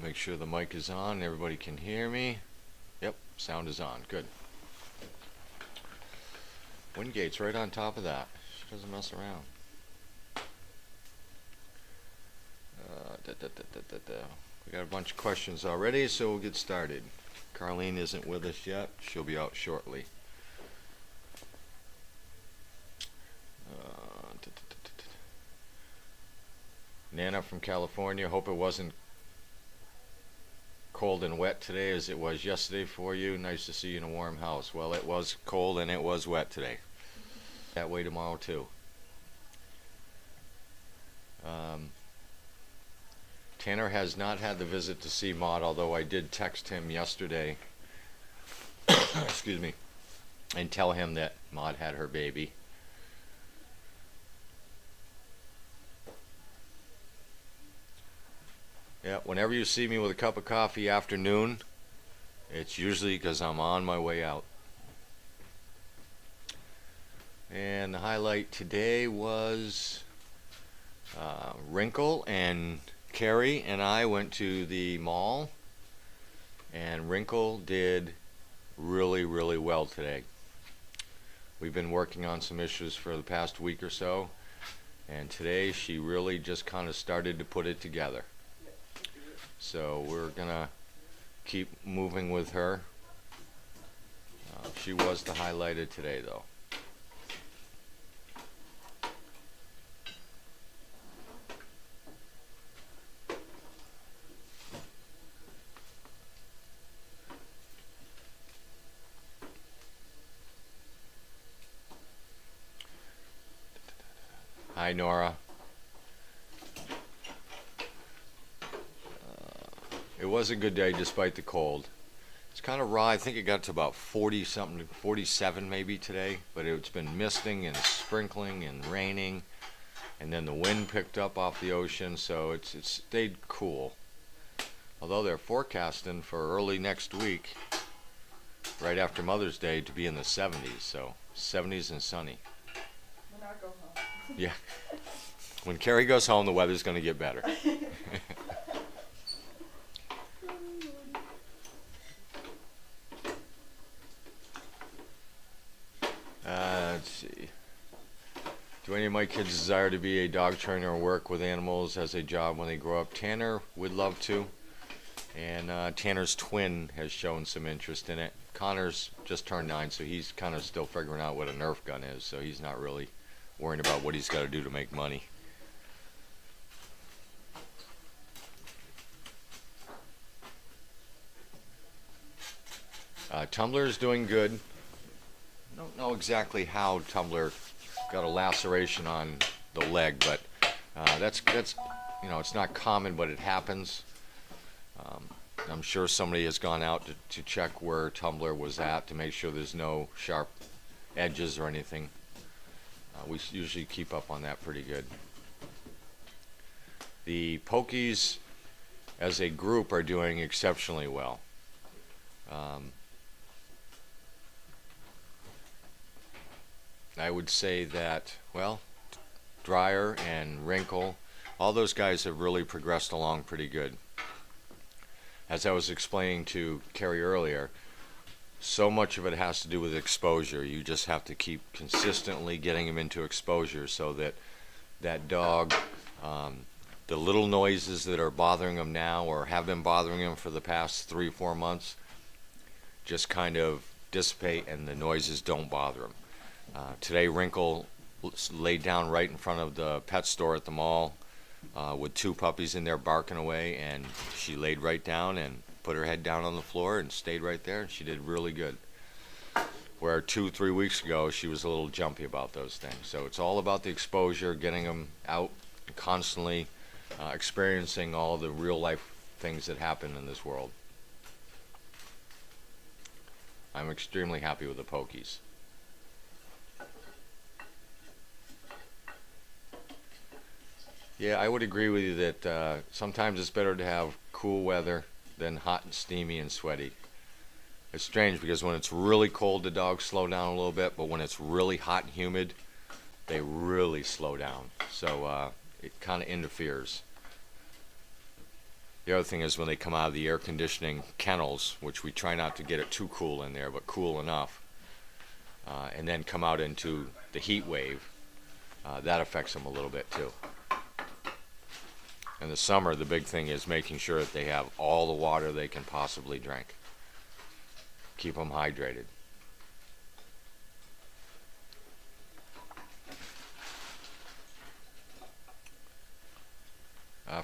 Make sure the mic is on and everybody can hear me. Yep, sound is on. Good. Wingate's right on top of that. She doesn't mess around. We got a bunch of questions already, so we'll get started. Carlene isn't with us yet. She'll be out shortly. Nana from California. Hope it wasn't cold and wet today as it was yesterday for you. Nice to see you in a warm house. Well, it was cold and it was wet today. That way tomorrow too. Tanner has not had the visit to see Maud, although I did text him yesterday excuse me, and tell him that Maud had her baby. Yeah, whenever you see me with a cup of coffee afternoon, it's usually because I'm on my way out. And the highlight today was Wrinkle and Carrie and I went to the mall, and Wrinkle did really, really well today. We've been working on some issues for the past week or so, and today she really just kind of started to put it together. So we're gonna keep moving with her. She was the highlight of today, though. Hi, Nora. It was a good day despite the cold. It's kind of raw. I think it got to about 40 something, 47 maybe today, but it's been misting and sprinkling and raining, and then the wind picked up off the ocean, so it's stayed cool. Although they're forecasting for early next week, right after Mother's Day, to be in the 70s, so 70s and sunny. When I go home. Yeah. When Carrie goes home, the weather's going to get better. Let's see. Do any of my kids desire to be a dog trainer or work with animals as a job when they grow up? Tanner would love to. And Tanner's twin has shown some interest in it. Connor's just turned 9, so he's kind of still figuring out what a Nerf gun is, so he's not really worrying about what he's got to do to make money. Tumblr is doing good. I don't know exactly how Tumblr got a laceration on the leg, but that's you know, it's not common, but it happens. I'm sure somebody has gone out to check where Tumblr was at to make sure there's no sharp edges or anything. We usually keep up on that pretty good. The Pokies as a group are doing exceptionally well. I would say that, well, Dryer and Wrinkle, all those guys have really progressed along pretty good. As I was explaining to Carrie earlier, so much of it has to do with exposure. You just have to keep consistently getting them into exposure so that that dog, the little noises that are bothering them now or have been bothering them for the past 3-4 months, just kind of dissipate and the noises don't bother them. Today Wrinkle laid down right in front of the pet store at the mall with 2 puppies in there barking away, and she laid right down and put her head down on the floor and stayed right there, and she did really good. Where 2-3 weeks ago she was a little jumpy about those things. So it's all about the exposure, getting them out, constantly experiencing all the real life things that happen in this world. I'm extremely happy with the Pokies. Yeah, I would agree with you that sometimes it's better to have cool weather than hot and steamy and sweaty. It's strange because when it's really cold, the dogs slow down a little bit, but when it's really hot and humid, they really slow down. So it kind of interferes. The other thing is when they come out of the air conditioning kennels, which we try not to get it too cool in there, but cool enough, and then come out into the heat wave, that affects them a little bit too. In the summer, the big thing is making sure that they have all the water they can possibly drink. Keep them hydrated.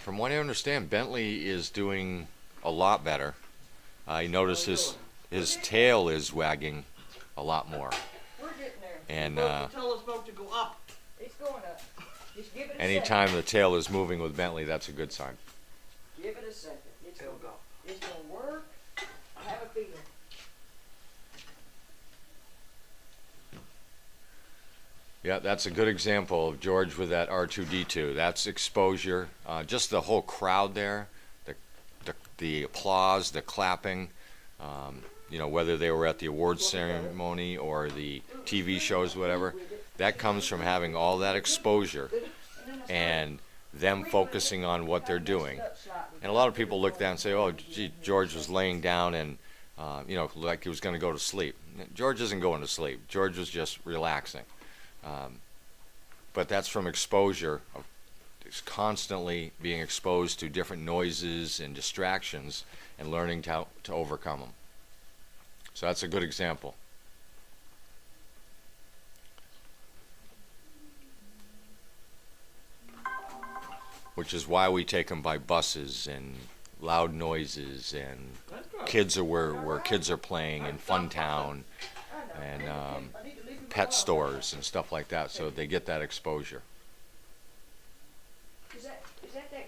From what I understand, Bentley is doing a lot better. I noticed his tail is wagging a lot more. We're getting there. And Tell the smoke to go up. It's going up. Just give it a anytime the tail is moving with Bentley, that's a good sign. second. Give it a second. It's It'll going go. It's going to work. I have a feeling. Yeah, that's a good example of George with that R2D2. That's exposure. Just the whole crowd there, the applause, the clapping. You know, whether they were at the awards ceremony or the TV shows, whatever, that comes from having all that exposure and them focusing on what they're doing. And a lot of people look at that and say, oh, gee, George was laying down and, you know, like he was going to go to sleep. George isn't going to sleep. George was just relaxing. But that's from exposure, of constantly being exposed to different noises and distractions and learning to overcome them. So that's a good example. Which is why we take them by buses and loud noises, and kids are where kids are playing in Fun Town and pet stores and stuff like that, so they get that exposure. Is that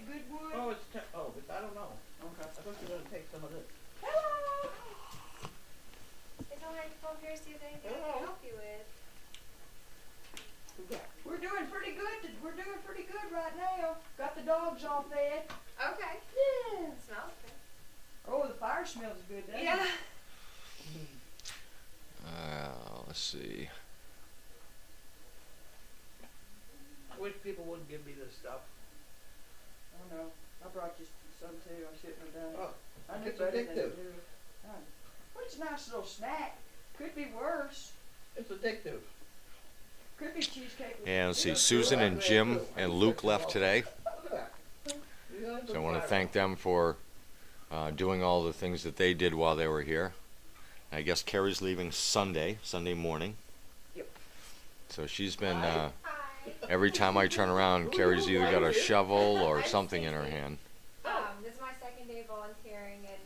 good wood? Oh, but I don't know. Okay. I thought you were going to take some of this. Hello. Is only phone here, see if there's anything I can help you with. We're doing pretty good. We're doing pretty good right now. Got the dogs all fed. Okay. Yeah. Smells good. Oh, the fire smells good, doesn't Yeah. it? Let's see. I wish people wouldn't give me this stuff. Oh no, I brought you some too. I shouldn't have done it. Oh, I knew it's better than to addictive. do it. Well, it's a nice little snack. Could be worse. It's addictive. Could be cheesecake. with- And let's see, Susan and Jim and Luke left today. Look at that. You got So I some want to fire. thank them for doing all the things that they did while they were here. I guess Carrie's leaving Sunday morning. Yep. So she's been, Hi. every time I turn around, Carrie's either got a shovel or something in her hand. This is my second day volunteering, and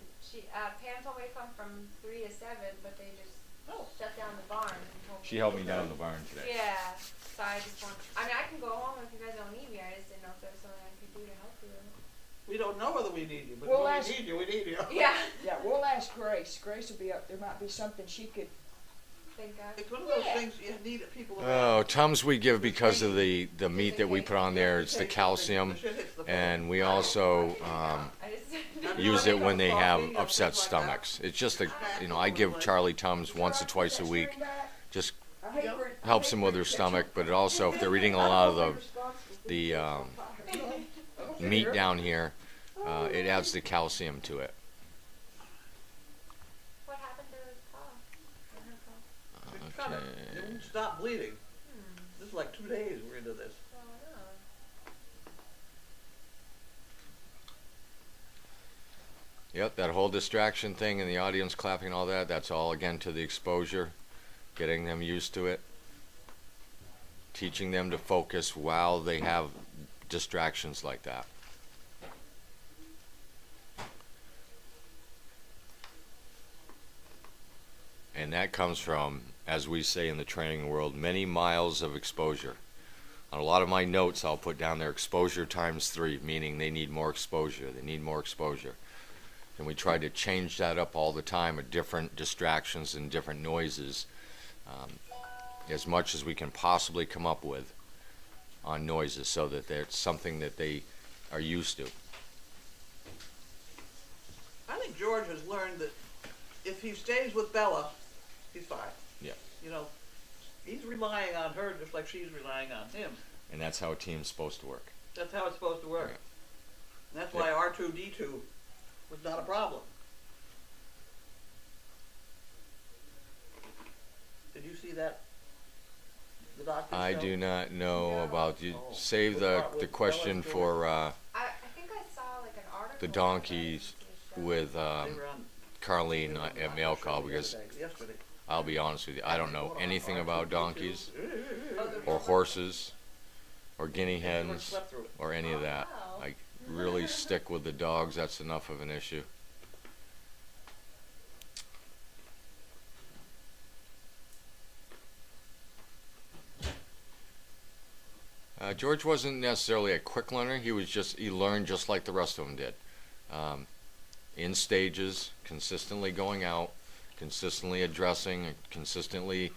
Pam told me to come from 3 to 7, but they just shut down the barn. And told me She helped me down in the barn today. Yeah. So I just want. I mean, I can go home if you guys don't need me. I just didn't know if there was something I could do to help you. We don't know whether we need you, but Well, when that's- we need you, we need you. Yeah. Yeah, we'll ask Grace. Grace will be up. There might be something she could. Think of. It's one of those Yeah. things you need people around. Oh, Tums we give because of the meat that we put on there. It's the calcium. The shit hits the And we also I just. use it when they have upset stomachs. It's just a, you know, I give Charlie Tums once or twice a week. Just I hate for it- helps them with their stomach, but it also, if they're eating a lot of the meat down here, it adds the calcium to it. What happened to his paw? Or her paw? It's kinda- It won't stop bleeding. This is like 2 days we're into this. Oh, no. Yep, that whole distraction thing and the audience clapping and all that, that's all again to the exposure, getting them used to it, teaching them to focus while they have distractions like that. And that comes from, as we say in the training world, many miles of exposure. On a lot of my notes, I'll put down there exposure times 3, meaning they need more exposure, they need more exposure. And we try to change that up all the time with different distractions and different noises, as much as we can possibly come up with on noises, so that it's something that they are used to. I think George has learned that if he stays with Bella, he's fine. Yeah. You know, he's relying on her just like she's relying on him. And that's how a team's supposed to work. That's how it's supposed to work. Yeah. And that's why R2D2 was not a problem. Did you see that? The doctor I show? do not know No. about you. Oh. Save the question for I think I saw like an article. the donkeys with They were on- Carlene at Mail Call, because yesterday. I'll be honest with you, I don't know anything about donkeys Oh, the or real horses or guinea They were hens slept through it. or any of that. Oh, wow. I really stick with the dogs. That's enough of an issue. George wasn't necessarily a quick learner. He learned just like the rest of them did. In stages, consistently going out, consistently addressing, consistently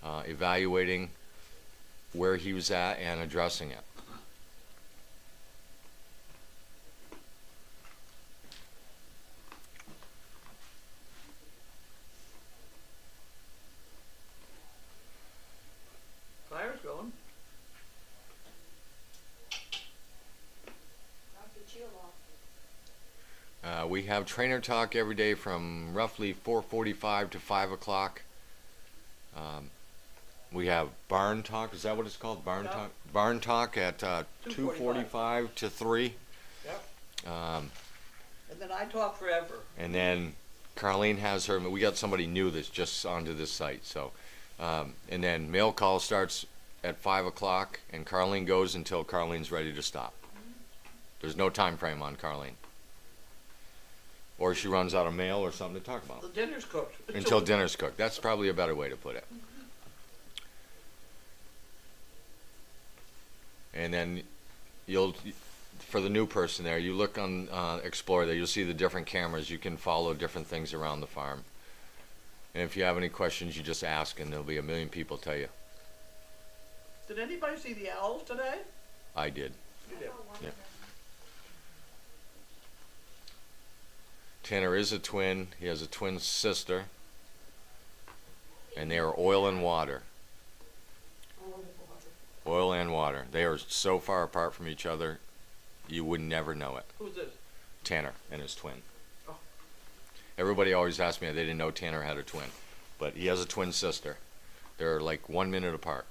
evaluating where he was at and addressing it. Fire's going. Knock the chill off. We have trainer talk every day from roughly 4:45 to 5 o'clock. We have barn talk. Is that what it's called? Barn Yeah. talk. Barn talk at 2:45 to 3. Yep. Um, And then I talk forever. and then Carlene has her. We got somebody new that's just onto this site. So, and then mail call starts at 5 o'clock, and Carlene goes until Carlene's ready to stop. There's no time frame on Carlene. Or she runs out of mail or something to talk about. The dinner's cooked. Until dinner's cooked. That's probably a better way to put it. And then for the new person there, you look on Explorer there, you'll see the different cameras. You can follow different things around the farm. And if you have any questions, you just ask, and there'll be a million people tell you. Did anybody see the owls today? I did. You did. I saw one Yeah. of them. Tanner is a twin. He has a twin sister. And they are oil and water. Oil and water. They are so far apart from each other, you would never know it. Who's this? Tanner and his twin. Oh. Everybody always asked me, they didn't know Tanner had a twin. But he has a twin sister. They're like 1 minute apart.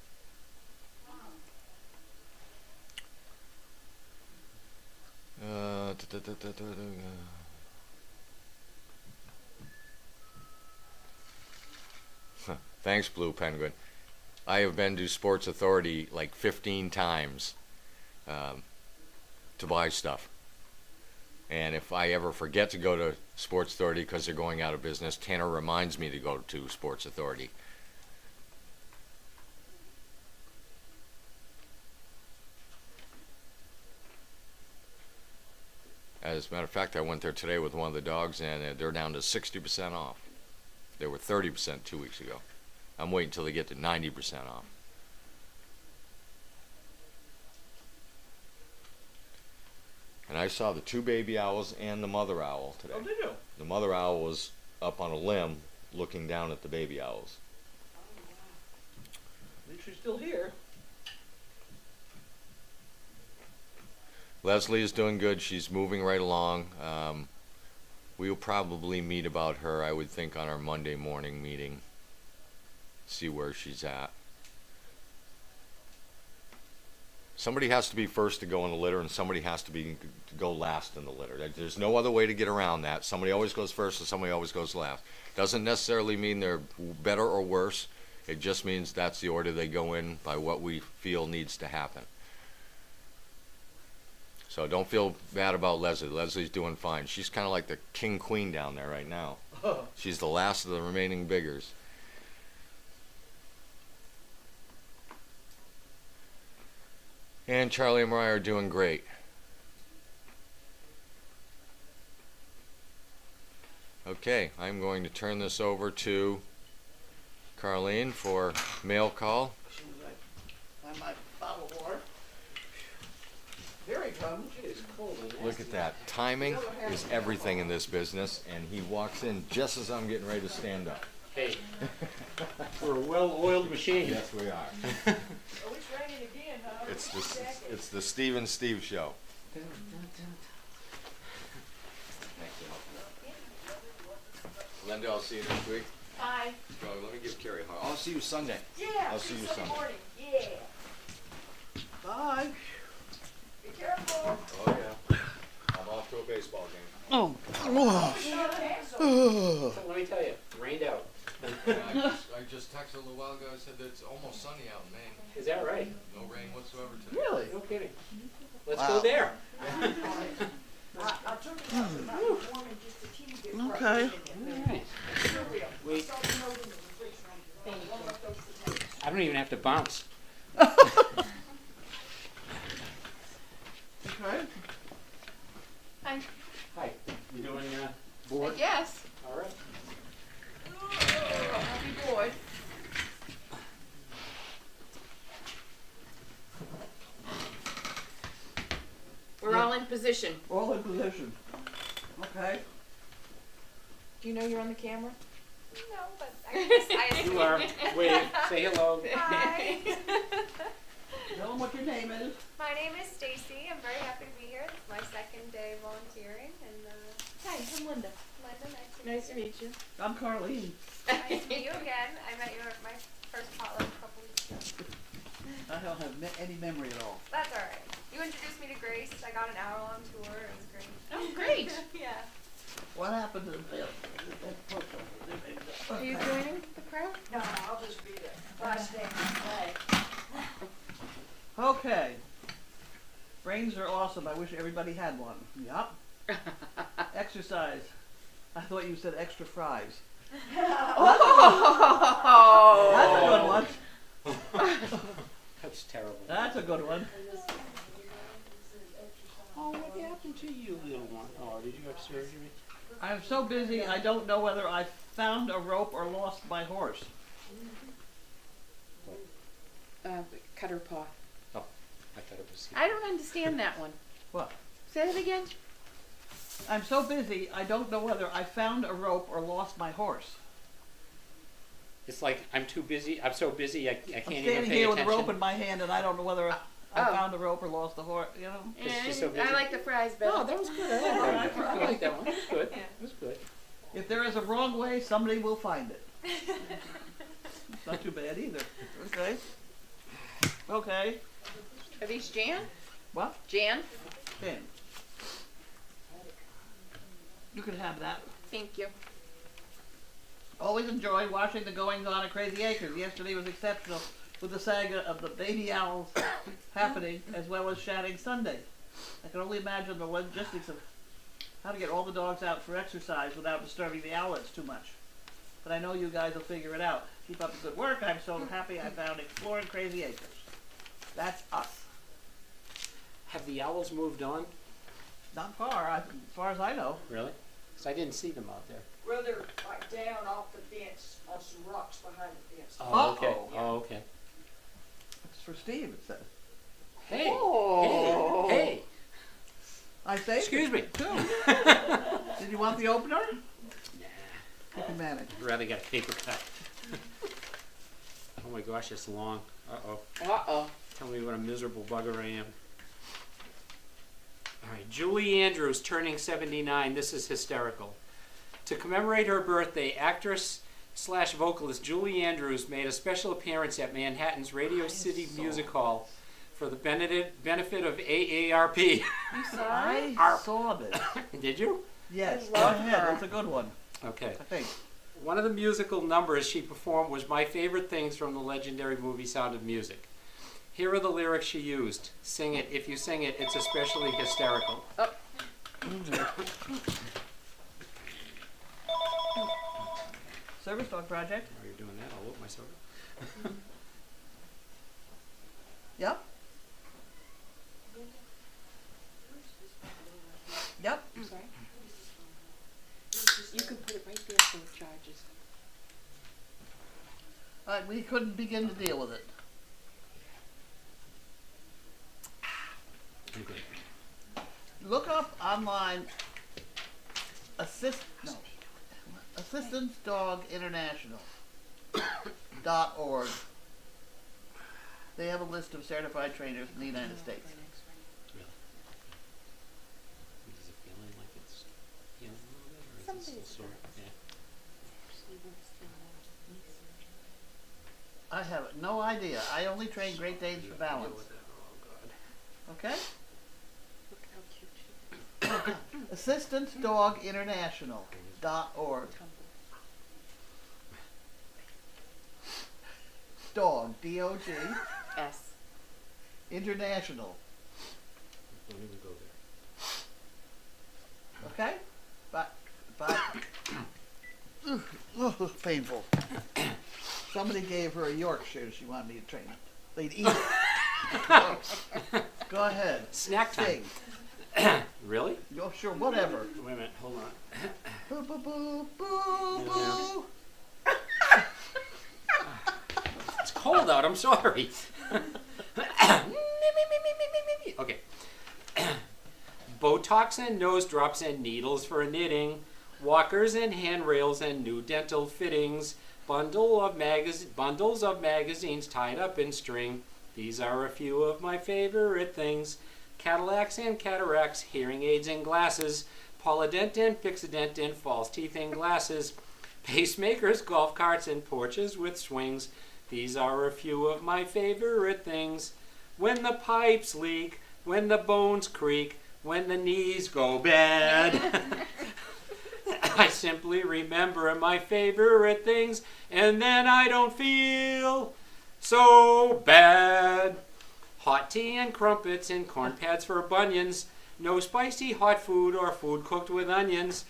Thanks, Blue Penguin. I have been to Sports Authority like 15 times to buy stuff. And if I ever forget to go to Sports Authority because they're going out of business, Tanner reminds me to go to Sports Authority. As a matter of fact, I went there today with one of the dogs, and they're down to 60% off. They were 30% 2 weeks ago. I'm waiting until they get to 90% off. And I saw the 2 baby owls and the mother owl today. Oh, did you? The mother owl was up on a limb looking down at the baby owls. At least she's still here. Leslie is doing good. She's moving right along. We'll probably meet about her, I would think, on our Monday morning meeting. See where she's at. Somebody has to be first to go in the litter, and somebody has to go last in the litter. There's no other way to get around that. Somebody always goes first, and somebody always goes last. Doesn't necessarily mean they're better or worse. It just means that's the order they go in by what we feel needs to happen. So don't feel bad about Leslie. Leslie's doing fine. She's kind of like the king queen down there right now. She's the last of the remaining biggers. And Charlie and Mariah are doing great. Okay, I'm going to turn this over to Carlene for mail call. Find my bottle of water. Here he comes. Look at that. Timing is everything in this business, and he walks in just as I'm getting ready to stand up. Hey, we're a well-oiled machine. Yes, we are. Oh, it's raining again, huh? It's the Steve and Steve show. Linda, I'll see you next week. Bye. Go, let me give Carrie a hug. I'll see you Sunday. Yeah. I'll see you Sunday Sunday. morning. Yeah. Bye. Be careful. Oh yeah. I'm off to a baseball game. Oh. Cancel. Let me tell you, it rained out. I just texted a little while ago. I said that it's almost sunny out in Maine. Is that right? No rain whatsoever today. Really? No kidding. Let's Wow. go there. I took it out tonight. Warming just a teeny bit. Okay. Alright. Sure will. Wait. Start the note in the refrigerator. Warm up those potatoes. I don't even have to bounce. Okay. Hi. Hi. You doing board? Yes. All right. Happy boy. We're all in position. All in position. Okay. Do you know you're on the camera? No, but I You are. Wave. Say hello. Hi. Tell them what your name is. My name is Stacy. I'm very happy to be here. It's my second day volunteering, and Hi, I'm Linda. Linda, Nice to meet you. I'm Carlene. Nice to meet you again. I met you at my first potluck a couple weeks ago. I don't have any memory at all. That's all right. You introduced me to Grace. I got an hour-long tour. It was great. Oh, great. Yeah. What happened to the Are you joining the crowd? No, I'll just be there. Bystander flag. Okay. Brains are awesome. I wish everybody had one. Yup. Exercise. I thought you said extra fries. Oh! That's a good one. That's terrible. That's a good one. Oh, what happened to you, little one? Oh, did you have surgery? I'm so busy I don't know whether I found a rope or lost my horse. Cut her paw. Oh, I thought it was. I don't understand that one. What? Say it again. I'm so busy I don't know whether I found a rope or lost my horse. It's like I'm too busy. I'm so busy I I'm can't even standing pay here with a attention. rope in my hand and I don't know whether I Oh. found a rope or lost the horse, you know? It's just so I busy. like the fries better. Oh, that was good. I like that one. I like that one. That was good. Yeah. That was good. If there is a wrong way, somebody will find it. It's not too bad either. Okay. Okay. Are these Jan? What? Jan? Ben. You can have that. Thank you. Always enjoy watching the goings on at Crazy Acres. Yesterday was exceptional with the saga of the baby owls happening as well as Shatting Sunday. I can only imagine the logistics of how to get all the dogs out for exercise without disturbing the owlets too much. But I know you guys will figure it out. Keep up the good work. I'm so happy I found Exploring Crazy Acres. That's us. Have the owls moved on? Not far, as far as I know. Really? Because I didn't see them out there. Well, they're like down off the fence on some rocks behind the fence. Oh, okay. Uh-oh. Oh, okay. It's for Steve, it says. Hey. Oh. Hey. Hey. I saved Excuse it, me. too. Did you want the opener? Nah. You can manage. I'd rather get a paper cut. Oh my gosh, it's long. Uh-oh. Uh-oh. Tell me what a miserable bugger I am. All right, Julie Andrews turning 79. This is hysterical. To commemorate her birthday, actress/vocalist Julie Andrews made a special appearance at Manhattan's Radio City Music Hall for the benefit of AARP. You saw it? I saw this. Did you? Yes, I go love ahead. her. That's a good one, Okay. I think. One of the musical numbers she performed was My Favorite Things from the legendary movie Sound of Music. Here are the lyrics she used. Sing it. If you sing it, it's especially hysterical. Service Dog Project. While you're doing that, I'll whoop myself. Yep. Yep. I'm sorry. You can put it right there so it charges. We couldn't begin to deal with it. Okay. Look up online Assistance Dog International .org. They have a list of certified trainers in the United States. Really? Does it feel like it's healing a little bit, or is it still Something's sore? Yeah. I have no idea. I only train Great Danes for balance. Okay? Look how cute she is. Assistance Dog International.org. Dog, D-O-G, S. International. Don't even go there. Okay? But, oh, painful. Somebody gave her a Yorkshire she wanted me to train. They'd eat it. Go ahead. Snack time. Sing. Really? Oh, sure, whatever. Wait a minute, hold on. Boo, boo, boo, boo, boo. It's cold out, I'm sorry. Okay. Botox and nose drops and needles for knitting, walkers and handrails and new dental fittings, bundles of magazines tied up in string. These are a few of my favorite things. Cadillacs and cataracts, hearing aids and glasses, Polydent and Fixodent and false teeth and glasses, pacemakers, golf carts and porches with swings. These are a few of my favorite things. When the pipes leak, when the bones creak, when the knees go bad. I simply remember my favorite things, and then I don't feel so bad. Hot tea and crumpets and corn pads for bunions. No spicy hot food or food cooked with onions.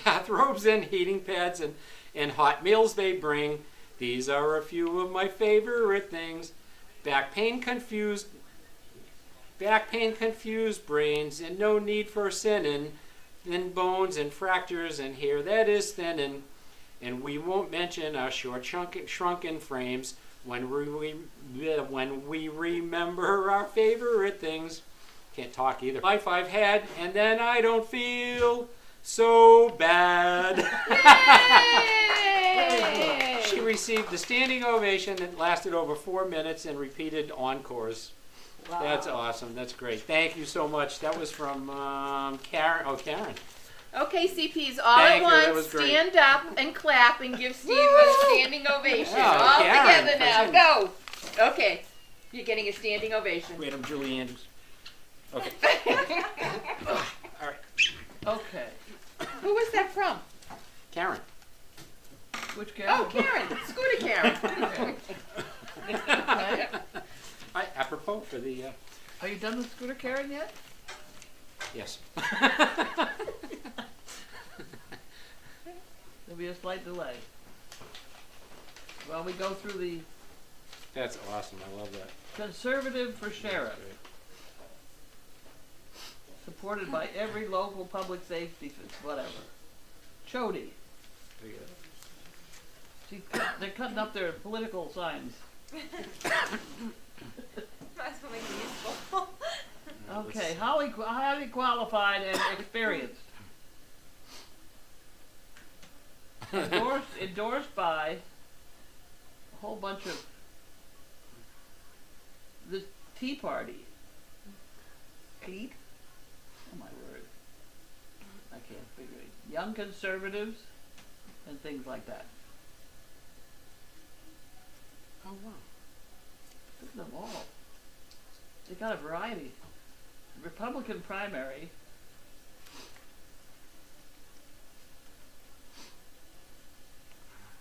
Bathrobes and heating pads and hot meals they bring. These are a few of my favorite things. Back pain confused brains and no need for sinning. Thin bones and fractures and hair that is thinning. And we won't mention our short shrunken frames when we remember our favorite things. Can't talk either. Life I've had, and then I don't feel so bad. She received a standing ovation that lasted over 4 minutes and repeated encores. Wow. That's awesome. That's great. Thank you so much. That was from Karen. Oh, Karen. Okay, CPs, all Thank at you, that once, was great. stand up and clap and give Steve a standing ovation. Yeah, all Karen, together now. Go. Okay. You're getting a standing ovation. Wait, I'm Julie Andrews. Okay. All right. Okay. Who was that from? Karen. Which Karen? Oh, Karen. Scooter Karen. Okay. Apropos for the, Are you done with Scooter Karen yet? yes. There'll be a slight delay. While we go through the That's awesome. I love that. Conservative for Sheriff, supported by every local public safety, whatever. Chody. See, they're cutting up their political signs. Might as well make it useful. Okay, highly qualified and experienced. Endorsed by a whole bunch of the Tea Party. Elite? Oh my word. I can't figure it. Young conservatives and things like that. Oh, wow. Look at them all. They got a variety. Republican primary.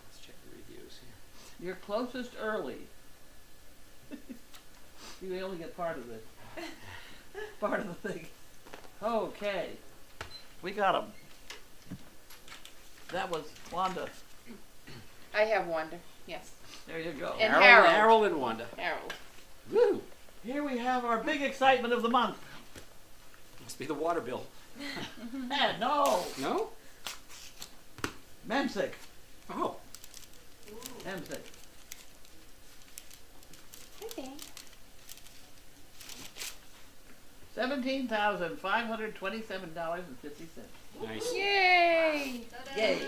Let's check the reviews here. Your closest early. You may only get part of the thing. Okay. We got them. That was Wanda. I have Wanda. Yes. There you go. And Harold. Harold and Wanda. Harold. Woo! Here we have our big excitement of the month. Must be the water bill. No. No? Memsick. Oh. Memsick. Okay. $17,527.50. Nice. Yay! Yay.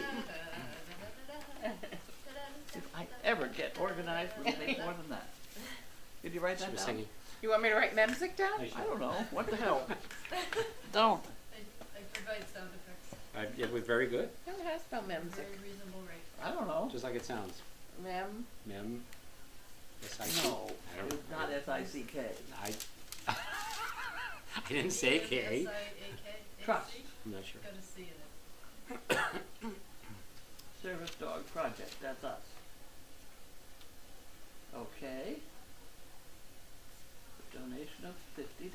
If I ever get organized, we'll make more than that. Did you write She that was down? singing. You want me to write Memsick down? Nice. I don't know. What the hell? Don't. I provide sound effects. It was very good, I don't know how to spell memsic. Very reasonable rate. I don't know. just like it sounds. Mem. Mem. S-I-C. No, I don't it's not S-I-C-K. I didn't say K. S-I-A-K. Trust. I'm not sure. Got a C in it. Service Dog Project, that's us. Okay. A donation of $50.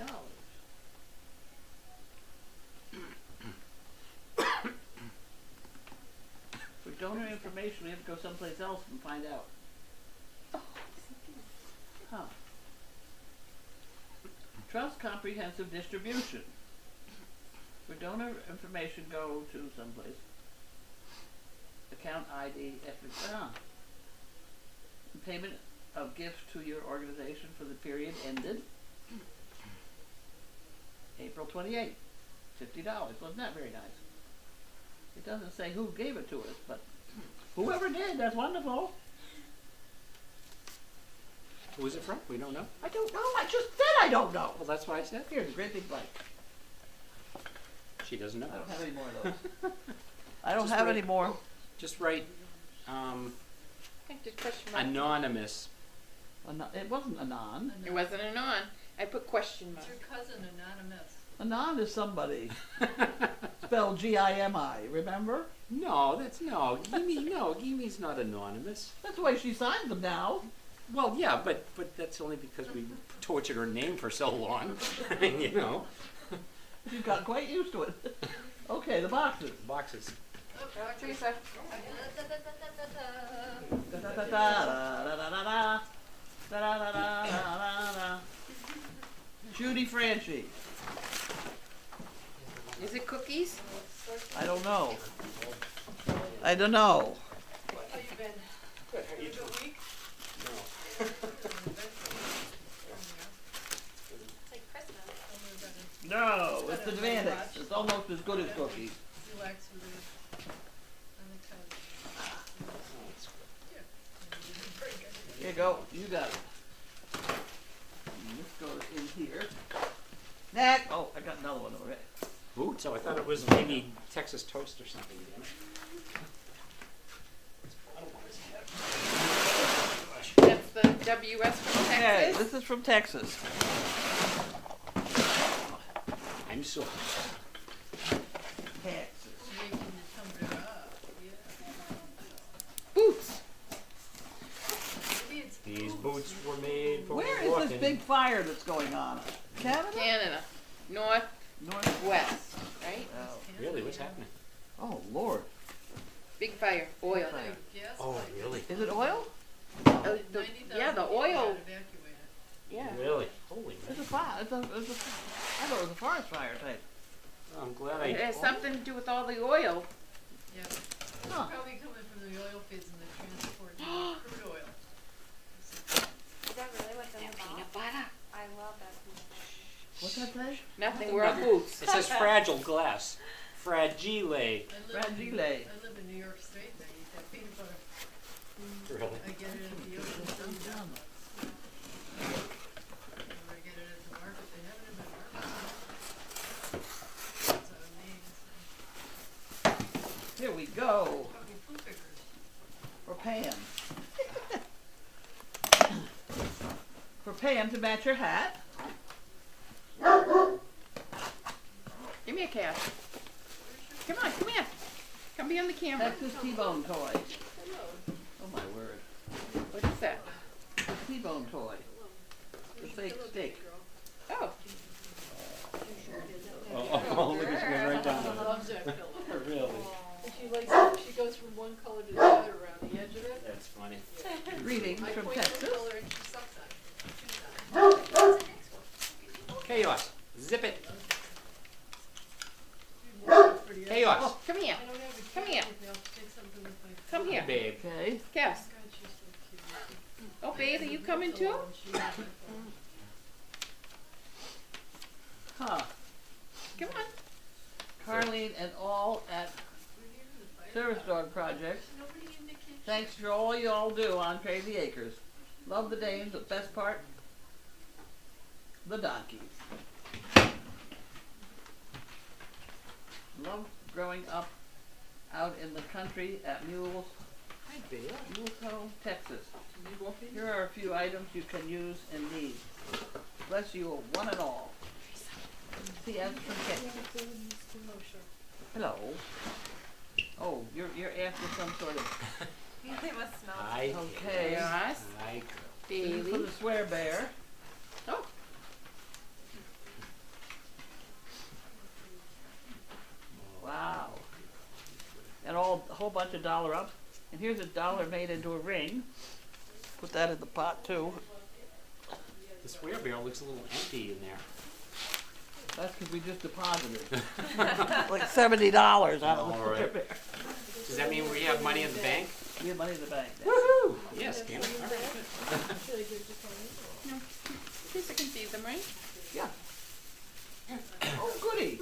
For donor information, we have to go someplace else and find out. Huh. Trust comprehensive distribution. For donor information, go to someplace. Account ID, payment of gifts to your organization for the period ended April 28th. $50. Wasn't that very nice? It doesn't say who gave it to us, but whoever did, that's wonderful. Who is it from? We don't know. I don't know. I just said I don't know. Well, that's what I said. Here's a great big blank. She doesn't know. I don't have any more of those. I don't Just have write- any more. Just write I think just question mark. anonymous. It wasn't Anon. It wasn't an on. I put question mark. It's your cousin, Anonymous. Anon is somebody. Spelled G-I-M-I, remember? No, that's no. Gimi's not anonymous. That's the way she signs them now. Well, yeah, but that's only because we tortured her name for so long. I mean, you know. She's got quite used to it. Okay, the boxes. Boxes. Oh, Teresa. Da-da-da-da-da-da-da-da. Da-da-da-da-da-da-da. Judy Franchi. Is it cookies? I don't know. I don't know. How you been? Good. How You good week? It's like Christmas. No, it's advantage. It's almost as good as cookies. Relax with it. On the couch. Yeah. Very good. Here you go. You got it. And this goes in here. Next. Oh, I got another one over there. Boots? Oh, I thought it was maybe Texas toast or something. That's the WS from Okay, Texas. this is from Texas. I'm so. Texas. Making the tumbler up. Yeah. Boots. Maybe it's These boots were made for Where is walking. this big fire that's going on? Canada? Canada. Northwest, North. right? Oh. Really? What's happening? Oh, Lord. Big fire. Oil. Fire. Yes. Oh, really? Is it oil? Yeah, the oil. Yeah. Really? Holy It's man. a fire. I thought it was a forest fire type. I'm glad It I. has something to do with all the oil. Yeah. Huh. Probably coming from the oil fields and the transport crude oil. Is that really what's in the Peanut box? butter. I love that peanut butter. What's that say? Nothing. We're on boots. It says fragile glass. Fragile. Fragile. I live in New York State and I eat that peanut butter. Really? I get it at the ocean sometimes. I get it at the market. They have it in the market. That's what it means. Here we go. Probably food pickers. For Pam. For Pam to match her hat. Give me a cat. Come on, come here. Come be on the camera. Texas T-bone toy. Oh my word. What is that? The T-bone toy. The fake steak. Oh, Oh, look at she went right down. Loves that pillow. Really? And she likes, she goes from one color to the other around the edge of it. That's funny. Greetings I from point the Texas. color and she sucks on it. Chews on it. Chaos. Zip it. Pretty Chaos. oh, come here. I don't have a Come cat here. with me. I'll take something with my Come here. Babe. Okay. Cass. God, she's so cute. Oh, babe, are you coming too? And she has my phone. Huh. Come on. Carlene and all at We're here in the fire. Service Dog Project. Nobody in the kitchen. Thanks for all y'all do on Crazy Acres. Love the dames, but best part, the donkeys. Love growing up out in the country at Mulesco, Texas. Here are a few items you can use and need. Bless you one and all. C.S. from Kent. Hello. Oh, you're after some sort of. They must smell. Hi. Okay. Yes. Hi. This is for Bailey. the swear bear. Oh. Wow. And a whole bunch of dollar up. And here's a dollar made into a ring. Put that in the pot too. The swear bear looks a little empty in there. That's because we just deposited like $70 out of the All swear right. bear. Does that mean we have money in the bank? We have money in the bank. now. Woohoo! Yes, Cam. All right. No. Lisa can see them, right? Yeah. Oh, goody.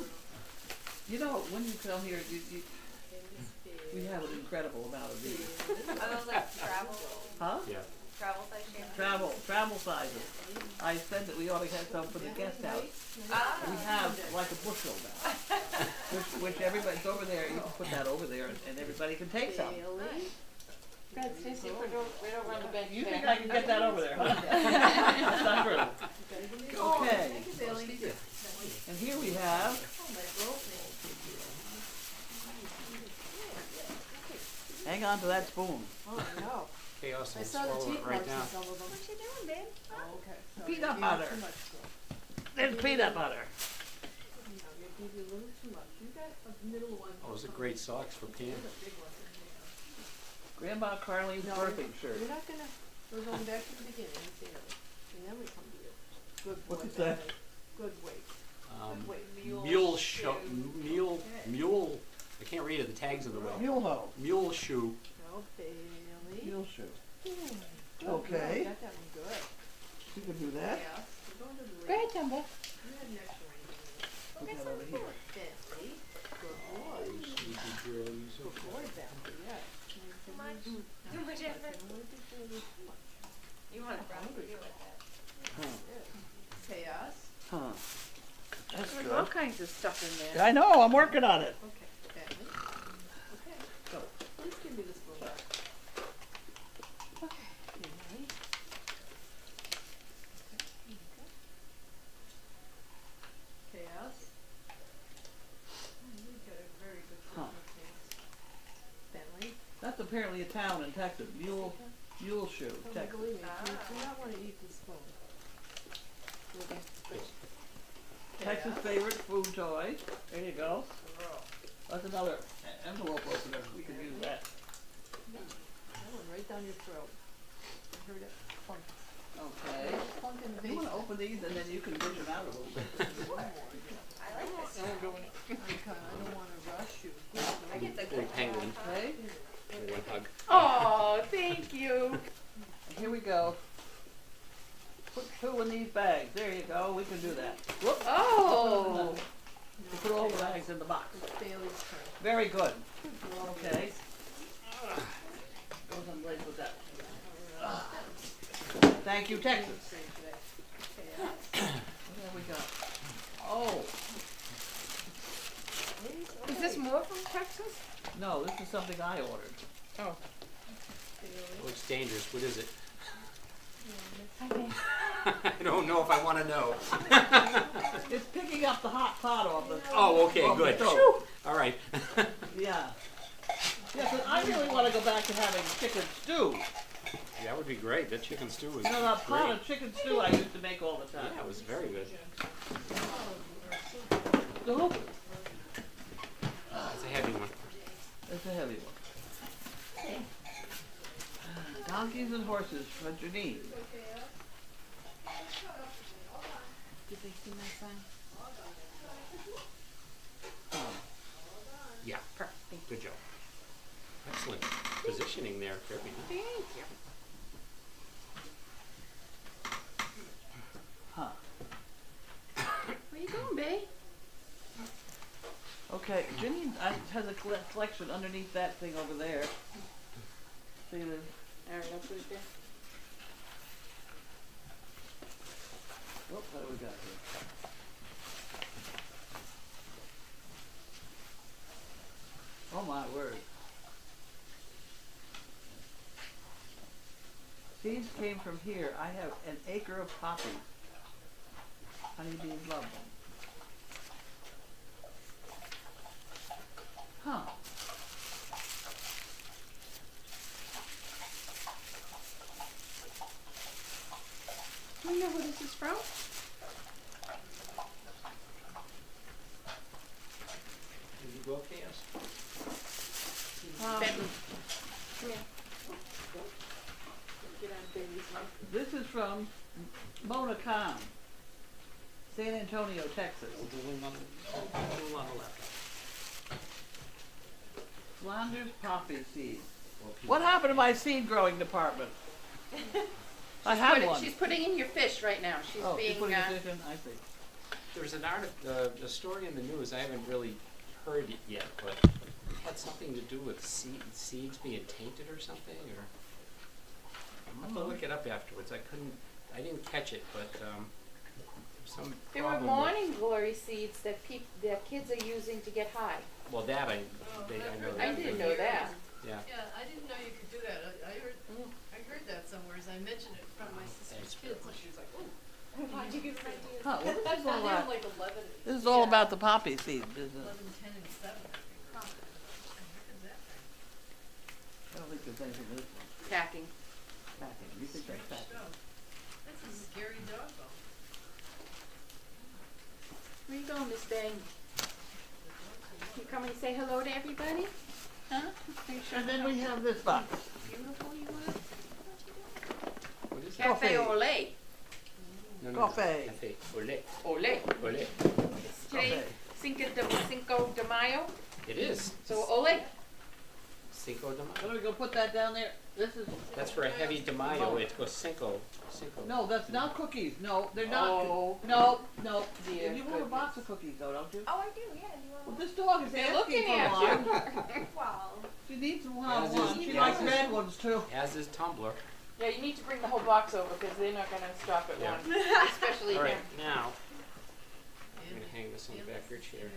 You know, when you come here, we have an incredible amount of these. Are those like travel Huh? Yeah. size shampoos? Travel sizes. I said that we ought to have some for the guest house. We have like a bushel now, which everybody's over there. You can put that over there, and everybody can take some. God, Stacy, we don't run the bank. You think I can get that over there, huh? That's not true. Okay. And here we have. Hang on to that spoon. Oh, no. Chaos I and saw the swallow it teeth right marks now. in some of them. What you doing, babe? Oh, okay. So Peanut you butter. Too much stuff. There's peanut butter. You know, you give you a little too much. You got a middle one. Oh, those are great socks for Pam. There's a big one. Grandma Carlene's No, birthday shirt. We're not gonna, we're going back to the beginning, you know, and then we come to you. Good boy. What is that? Good weight. Wait, Mule shoe. Mule. I can't read it. The tags in the way. Mule hoe. Mule shoe. No, Bailey. Mule shoe. Good, Okay. You got that one good. You can do that. Yeah. We're going to the Go ahead, Tumble. You had an extra ring. Put that over here. Bentley. Good boy. Sleepy girl, you so Good boy, Bentley, yes. Too much? Too much effort? You want to probably do with that. Chaos. Huh. That's There's all good. kinds of stuff in there. I know. I'm working on it. Okay, Bentley. Okay. Go. Please give me this spoon back. Okay. Bentley. Chaos. You got a very good Huh. Christmas dance. Bentley. That's apparently a town in Texas. Mule shoe, Don't Texas. believe me. Do not want to eat this spoon. Texas favorite food toy. There you go. That's another envelope opener. We could use that. That one right down your throat. I heard it clunk. Okay. Clunk in the You want basement. to open these and then you can dish them out a little bit. One more. I like this. Okay, I don't want to rush you. I get the Little good penguin. Okay. One hug. Oh, thank you. And here we go. Put two in these bags. There you go. We can do that. Whoop. Oh. You put all the bags in the box. It's Bailey's turn. Very good. Good girl. Okay. Goes on legs with that. Thank you, Texas. What have we got? Oh, Is this more from Texas? no, this is something I ordered. Oh. It looks dangerous. What is it? Okay. I don't know if I want to know. It's picking up the hot pot off the. Oh, okay, off the good. stove. Phew. All right. Yeah. Yeah, but I really want to go back to having chicken stew. That would be great. That chicken stew was You know, that pot great. of chicken stew I used to make all the time. Yeah, it was very good. Stew? It's a heavy one. It's a heavy one. Donkeys and horses for Janine. Did they see my sign? Yeah. Perfect. Good job. Excellent positioning there, Kirby. Thank you. Huh. Where you going, babe? Okay, Janine has a collection underneath that thing over there. See the. Alright, I'll put it there. What do we got here? came from here. I have an acre of poppies. Honeybees love them. Huh. Do you know who this is from? Did you go, Chaos? Benton. Come here. Get on baby's lap. This is from Mona Khan, San Antonio, Texas. Doodling on the left. Flanders poppy seed. What happened to my seed growing department? I have one. She's putting in your fish right now. She's Oh, being, she's putting the fish in? I see. There's an a story in the news, I haven't really heard it yet, but it had something to do with seeds being tainted or something, or... I'll have to look it up afterwards. I didn't catch it, but some there were problem morning glory seeds that that kids are using to get high. Well, that I know that. I didn't know that. Yeah. Yeah, I didn't know you could do that. I heard that somewhere as I mentioned it from my sister's kids, and she was like, "Oh, Why'd you give an idea? Huh, well, this is all they were about, like 11, this is all about the poppy seed business. 11, 10, and 7. I think. Where is that thing? I don't think there's anything in this one. Packing. Packing. You think that's Strange packing? stuff. That's a scary dog bone. Where you going, Miss Bang? You coming to say hello to everybody? Huh? Are you sure And then how we have this box. beautiful you are? What is it? Cafe Coffee. Olé. No, Coffee. Cafe. Olé. Olé. Olé. It's today Cinco de Mayo. It is. So Olé. Cinco de Mayo. Let me go put that down there. This is, That's for a heavy de Mayo. It goes Cinco. Cinco. no, that's not cookies. No, they're not. Oh. No, no. Dear You want a box goodness. of cookies though, don't you? Oh, I do, yeah. You Well, want this dog is They're asking looking for at one. you. Wow. She needs one. As One. is- She as likes is- red ones too. As is Tumblr. Yeah, you need to bring the whole box over because they're not going to stop at Yeah. one. Especially All right, him. now I'm And gonna hang this on the back of your chair.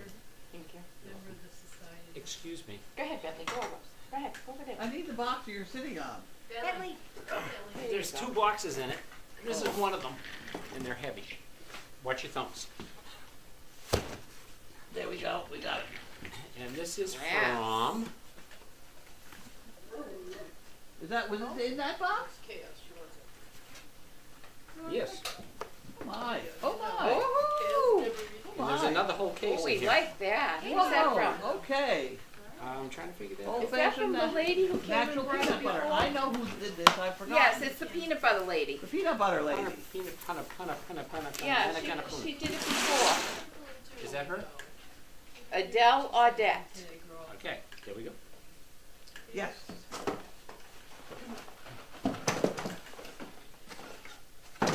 Thank you. member of the society. Excuse me. Go ahead, Bentley. Go over. Go ahead. Over there. I need the box you're sitting on. Bentley. There There's you go. 2 boxes in it. This is one of them, and they're heavy. Watch your thumbs. There we go. We got it. And this is Yeah. from. Was it in that box? Chaos, she wants it. Yes. Oh my. Oh my. Ooh. Chaos never reads. And there's another whole case Oh, in we here. like that. Who's that Whoa, from? okay. I'm trying to figure that Oh, out. Is that from the Old-fashioned lady who came Natural and brought peanut it butter. before? I know who did this. I forgot. Yes, it's the peanut butter lady. The peanut butter lady. Yeah, she did it before. Is that her? Adele Audette. They grow up. Okay, there we go. Yes. Who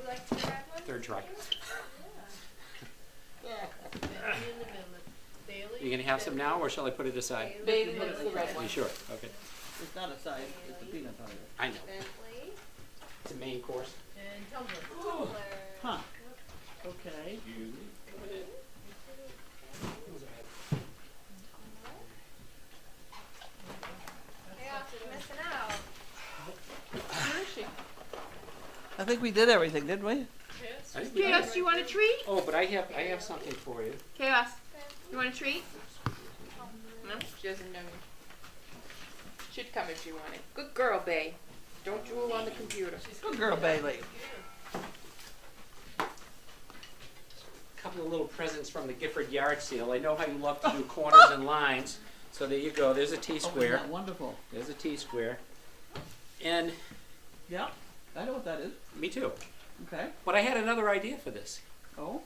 likes the red one? Third try. Bentley and the Amendment. Bailey. You gonna have some now, or shall I put it aside? Bailey likes the red Are one. you sure? Okay. It's not a side. It's the peanut butter. I know. Bentley. It's a main course. And Tumblr. Tumbler. Huh. Okay. Chaos, you're missing out. Where is she? I think we did everything, didn't we? Chaos. I think we Chaos, you want a treat? Oh, but I have something for you. Chaos, you want a treat? No, she doesn't know you. She'd come if she wanted. Good girl, Bay. Don't drool on the computer. Good girl, Bailey. A couple of little presents from the Gifford yard sale. I know how you love to do corners and lines. So there you go. There's a Oh, isn't T-square. that wonderful? There's a T-square. And Yeah. I know what that is. me too. Okay. But I had another idea for this. Oh.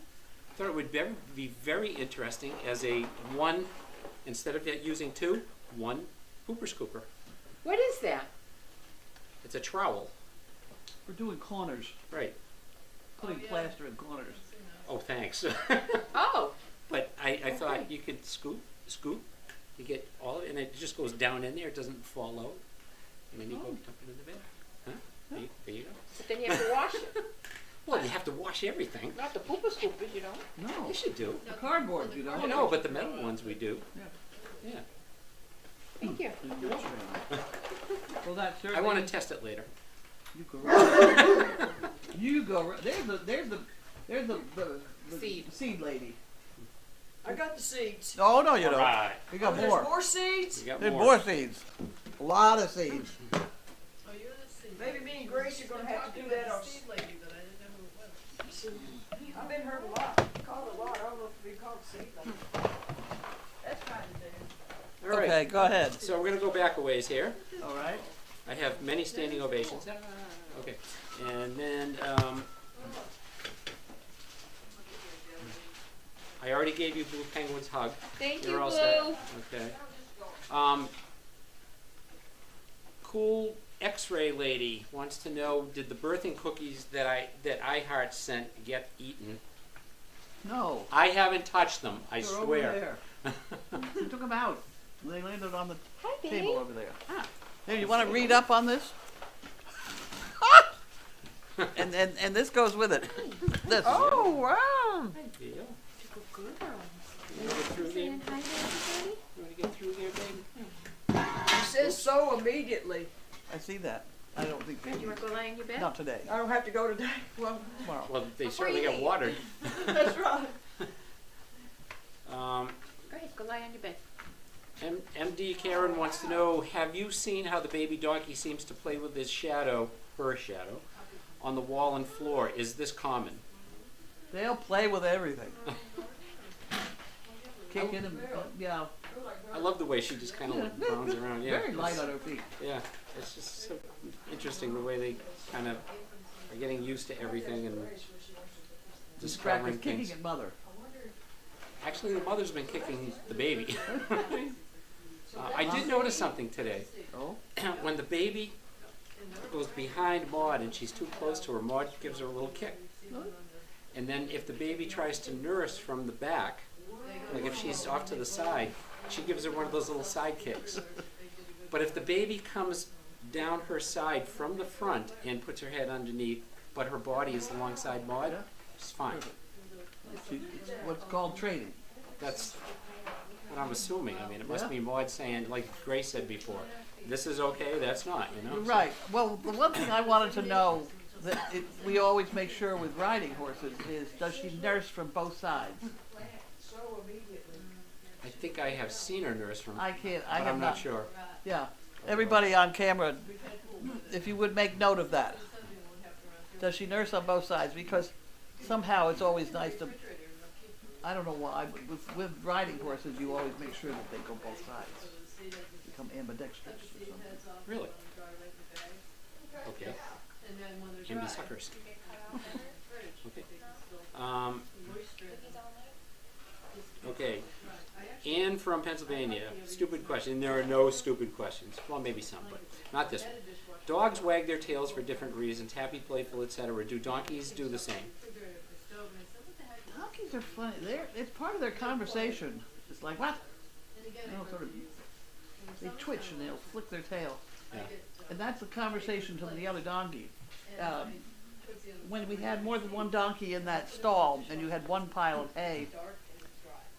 I thought it would be very interesting as a one, instead of using 2, 1 pooper scooper. What is that? It's a trowel. We're doing corners. Right. Putting yeah. plaster in corners. Oh, thanks. Oh, But I thought Okay. you could scoop, you get all of it, and it just goes down in there, it doesn't fall out. And then you go Oh. dump it in the bed. Huh? There you go. but then you have to wash it. Well, you have to wash everything. Not the pooper scoopers, you don't. No. You should do. The cardboard, you know. Oh, no, but the metal ones we do. Yeah. Yeah. Thank you. Well, that I certainly. want to test it later. You go right. You go right. There's the Seed. seed lady. I got the seeds. Oh no, you All don't. right. You got There's more. more seeds? We got There's more. more seeds. A lot of seeds. Oh, you're the seed. Maybe me and Grace are gonna have to do that. Seed lady, but I didn't know who it was. I've been heard a lot, called a lot. I don't know if we called seed lady. That's kind of there. All right. Okay, go ahead. So we're going to go back a ways here. All right. I have many standing ovations. Okay. And then I already gave you Blue Penguin's hug. Thank You're you, all Blue. set. Okay. Cool X-ray lady wants to know: did the birthing cookies that iHeart sent get eaten? No. I haven't touched them. I They're over swear. there. You took them out. They landed on the Hi, baby. table over there. Ah. Here, you want to read up on this? and this goes with it. This. Oh, wow. Hi, Bill. Good girl. You want to get through there? Saying hi to everybody? You want to get through there, baby? It says so immediately. I see that. I don't think Do you want to go lie in your bed? not today. I don't have to go today. Well, Tomorrow. Well, they Before certainly you got leave. watered. that's right. Um, Go ahead, go lie on your bed. MD Karen wants to know: have you seen how the baby donkey seems to play with his shadow, her shadow, on the wall and floor? Is this common? They'll play with everything. Kicking and yeah. I love the way she just kind of bounds around. Yeah, Very light on her feet. yeah, it's just so interesting the way they kind of are getting used to everything and Just discovering practice kicking things. at mother. Actually, the mother's been kicking the baby. I did notice something today. Oh. When the baby goes behind Maud and she's too close to her, Maud gives her a little kick. And then if the baby tries to nurse from the back, like if she's off to the side, she gives her one of those little side kicks. But if the baby comes down her side from the front and puts her head underneath, but her body is alongside Maud, it's fine. It's what's called training. That's what I'm assuming. I mean, it must be Maud saying, like Grace said before, this is okay, that's not, you know? Right. Well, the one thing I wanted to know that we always make sure with riding horses is, does she nurse from both sides? I think I have seen her nurse from, I can't. I but have I'm not sure. Yeah. Everybody on camera, if you would make note of that. Does she nurse on both sides? Because somehow it's always nice to. I don't know why, but with riding horses, you always make sure that they go both sides. Become ambidextrous or something. Really? Okay. Can be suckers. Okay. Okay. Ann from Pennsylvania. Stupid question. There are no stupid questions. Well, maybe some, but not this one. Dogs wag their tails for different reasons. Happy, playful, etc. Do donkeys do the same? Donkeys are funny. It's part of their conversation. It's like, what? They'll sort of, they twitch and they'll flick their tail. Yeah. And that's a conversation to the other donkey. When we had more than one donkey in that stall and you had one pile of hay,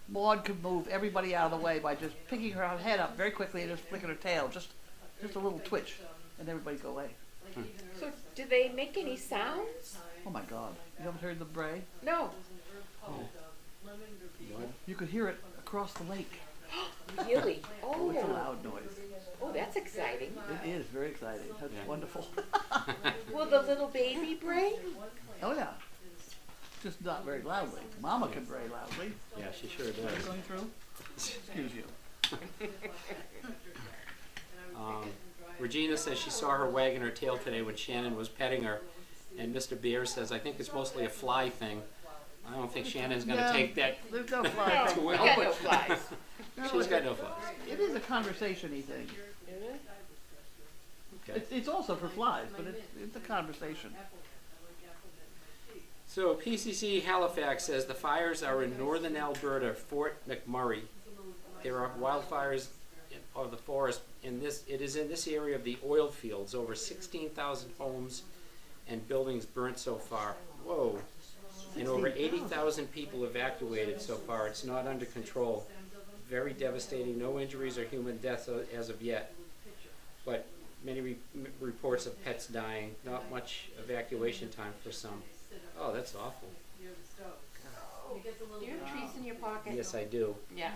Maud could move everybody out of the way by just picking her head up very quickly and just flicking her tail. Just a little twitch, and everybody go away. So, do they make any sounds? Oh my God. You haven't heard the bray? No. What? You could hear it across the lake. Really? Oh, it's a Oh. loud noise. Oh, that's exciting. It is very exciting. That's Yeah. wonderful. Will the little baby bray? Oh yeah. Just not very loudly. Mama can bray loudly. Yeah, she sure does. Going through? Excuse you. Regina says she saw her wagging her tail today when Shannon was petting her. And Mr. Beer says, I think it's mostly a fly thing. I don't think Shannon's going to Yeah. take that There's no fly. too We well. got no but- flies. She's got no flies. It is a conversation-y thing. Okay. It's also for flies, but it's a conversation. So PCC Halifax says the fires are in northern Alberta, Fort McMurray. There are wildfires of the forest in this. It is in this area of the oil fields. Over 16,000 homes and buildings burnt so far. Whoa! And over 80,000 people evacuated so far. It's not under control. Very devastating. No injuries or human deaths as of yet. But many reports of pets dying. Not much evacuation time for some. Oh, that's awful. Do you have trees in your pocket? Yes, I do. Yeah.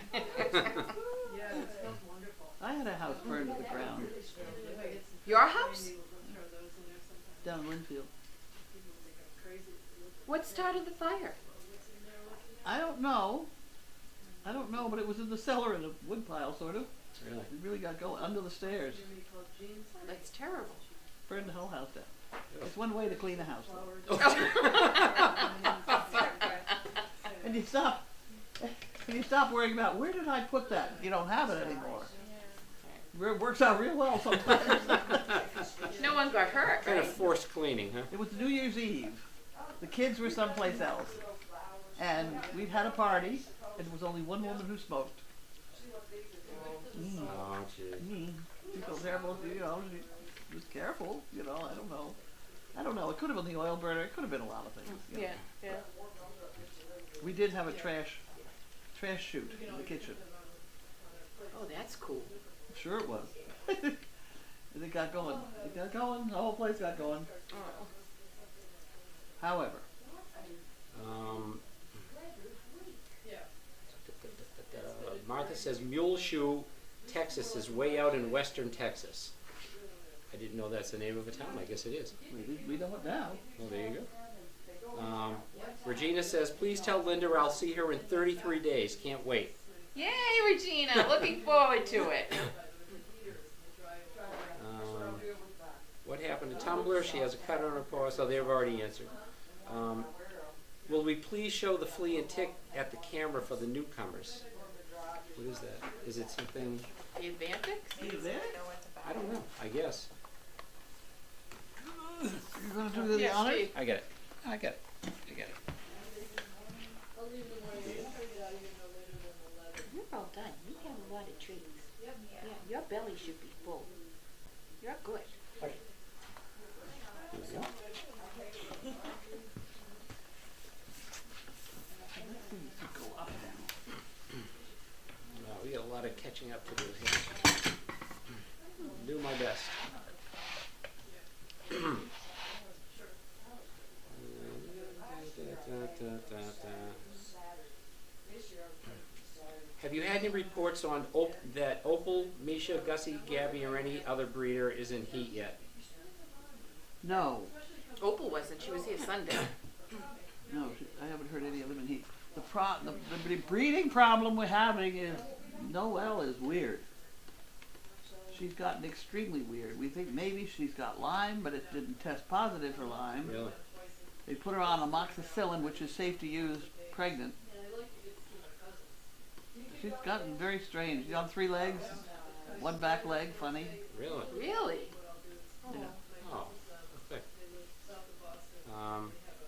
I had a house burned to the ground Your house? down in Linfield. What started the fire? I don't know, but it was in the cellar in a wood pile, sort of. Really? It really got going under the stairs. Oh, that's terrible. Burned the whole house down. It's one way to clean a house, though. And you stop worrying about where did I put that? You don't have it anymore. It works out real well sometimes. No one got hurt, Kind of right? forced cleaning, huh? It was New Year's Eve. The kids were someplace else, and we'd had a party. And there was only one woman who smoked. Oh, gee. She felt terrible. You know, she was careful. You know, I don't know. It could have been the oil burner. It could have been a lot of things. You know. Yeah. We did have a trash chute in the kitchen. Oh, that's cool. Sure it was. And it got going. The whole place got going. Oh. However, Martha says Muleshoe, Texas is way out in western Texas. I didn't know that's the name of a town. I guess it is. we know it now. Oh, there you go. Regina says, please tell Linda I'll see her in 33 days. Can't wait. Yay, Regina! Looking forward to it. What happened to Tumblr? She has a cut on her paw, so they've already answered. Will we please show the flea and tick at the camera for the newcomers? What is that? Is it something? The Advantix? You there? I don't know. I guess. You're gonna do the Yes, honors? Steve. I get it. I get it. You're all done. You have a lot of treats. Yeah, your belly should be full. You're good. There we go. We got a lot of catching up to do here. Do my best. Have you had any reports on that Opal, Misha, Gussie, Gabby, or any other breeder is in heat yet? No. Opal wasn't. She was here Sunday. No, I haven't heard any of them in heat. The breeding problem we're having is Noelle is weird. She's gotten extremely weird. We think maybe she's got Lyme, but it didn't test positive for Lyme. Really? They put her on amoxicillin, which is safe to use pregnant. She's gotten very strange. She's on 3 legs, 1 back leg, funny. Really? Really? Yeah. Oh, okay.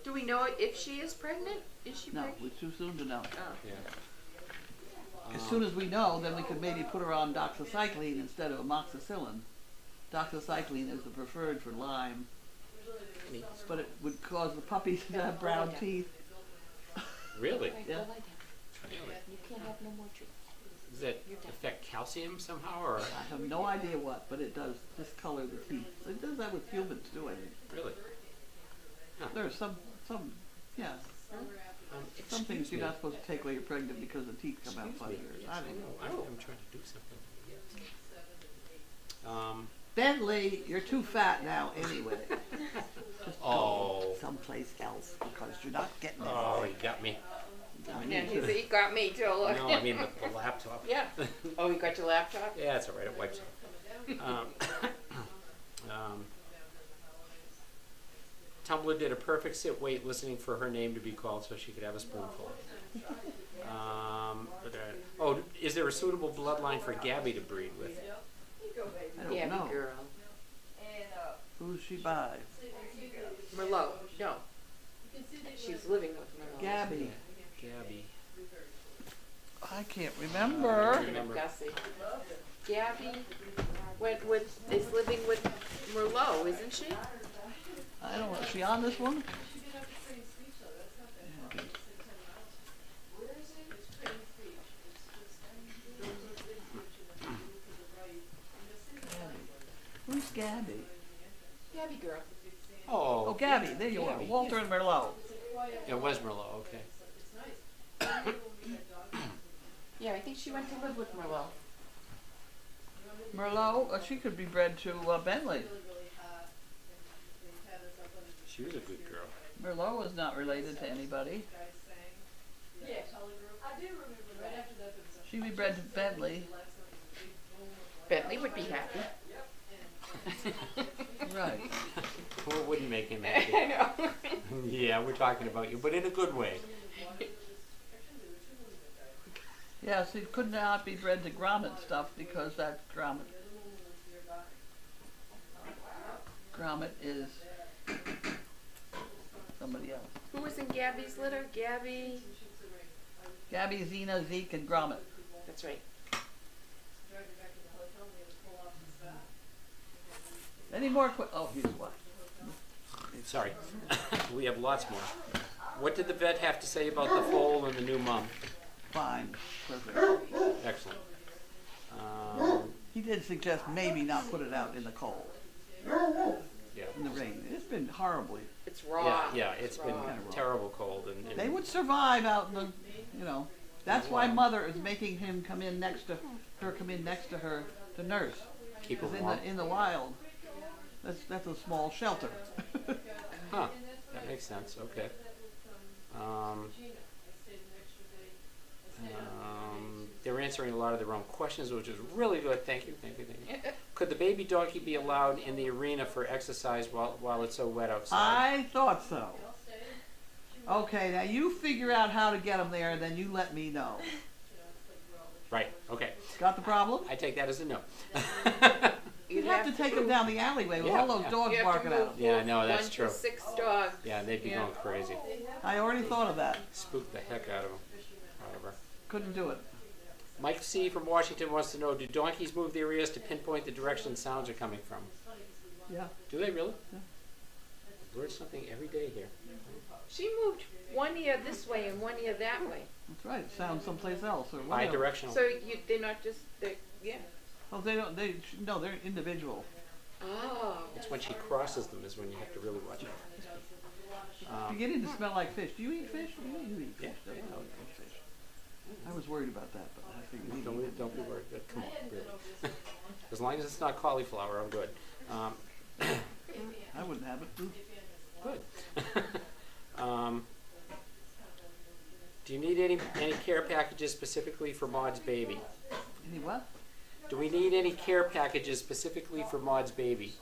Do we know if she is pregnant? Is she No, pregnant? it's too soon to know. Oh. Yeah. As soon as we know, then we could maybe put her on doxycycline instead of amoxicillin. Doxycycline is the preferred for Lyme, but it would cause the puppies to have brown teeth. Really? Right, Yeah. go lie down. You can't have no more treats. Does that affect calcium somehow, or I have no idea what, but it does discolor the teeth. It does that with humans too, I think. really? There are some, yeah, some things you're not supposed to take while you're pregnant because the teeth come out funny. I don't know. I'm trying to do something. Bentley, you're too fat now anyway. Just Oh. go someplace else because you're not getting it. Oh, he got me. Yeah, he got me too. Look. No, I mean the laptop. Yeah. Oh, you got your laptop? Yeah, it's all right. It wipes off. Tumblr did a perfect sit-wait listening for her name to be called so she could have a spoonful. Is there a suitable bloodline for Gabby to breed with? I don't Yeah, know. girl. Who's she by? Merlot. No. She's living with Merlot. Gabby. Gabby. I can't remember. Remember. Gussie. Gabby is living with Merlot, isn't she? I don't know. Is she on this one? Who's Gabby? Gabby girl. Oh, Oh, Gabby, there you are. Gabby. Walter and Merlot. it was Merlot. Okay. Yeah, I think she went to live with Merlot. Merlot, she could be bred to Bentley. She was a good girl. Merlot was not related to anybody. She'd be bred to Bentley. Bentley would be happy. Right. Who wouldn't make him happy? I know. Yeah, we're talking about you, but in a good way. Yes, it could not be bred to grommet stuff because that's grommet. Grommet is somebody else. Who was in Gabby's litter? Gabby. Gabby, Zena, Zeke, and Grommet. That's right. Any more oh, here's one. Sorry. We have lots more. What did the vet have to say about the foal and the new mom? Fine. Perfect. Excellent. He did suggest maybe not put it out in the cold, Yeah. in the rain. It's been horribly. It's raw. Yeah, it's been raw. terrible cold. And They would survive out in the, you know. That's why Mother is making him come in next to her to nurse. keep her Because warm. in the wild, that's a small shelter. Huh. That makes sense. Okay. They're answering a lot of their own questions, which is really good. Thank you. Could the baby donkey be allowed in the arena for exercise while it's so wet outside? I thought so. Okay, now you figure out how to get them there, and then you let me know. Right. Okay. Got the problem? I take that as a no. You'd have to take them down the alleyway with all those dogs barking at them. Yeah, I know, that's 1 true. to 6 dogs. Yeah, they'd be Yeah. going crazy. I already thought of that. Spook the heck out of them. Whatever. Couldn't do it. Mike C. from Washington wants to know, do donkeys move their ears to pinpoint the direction sounds are coming from? Yeah. Do they really? Yeah. Learn something every day here. She moved one ear this way and one ear that way. That's right. Sound someplace else or whatever. Bi-directional. So they're not just, yeah. Oh, no, they're individual. Oh. It's when she crosses them is when you have to really watch out. Beginning to smell like fish. Do you eat fish? You eat fish. Yeah. Don't you? Oh, you eat fish. I was worried about that, but I figured you Don't be worried. Come on, really. As long as it's not cauliflower, I'm good. I wouldn't have it. Good. Do you need any care packages specifically for Maud's baby? Any what? Do we need any care packages specifically for Maud's baby?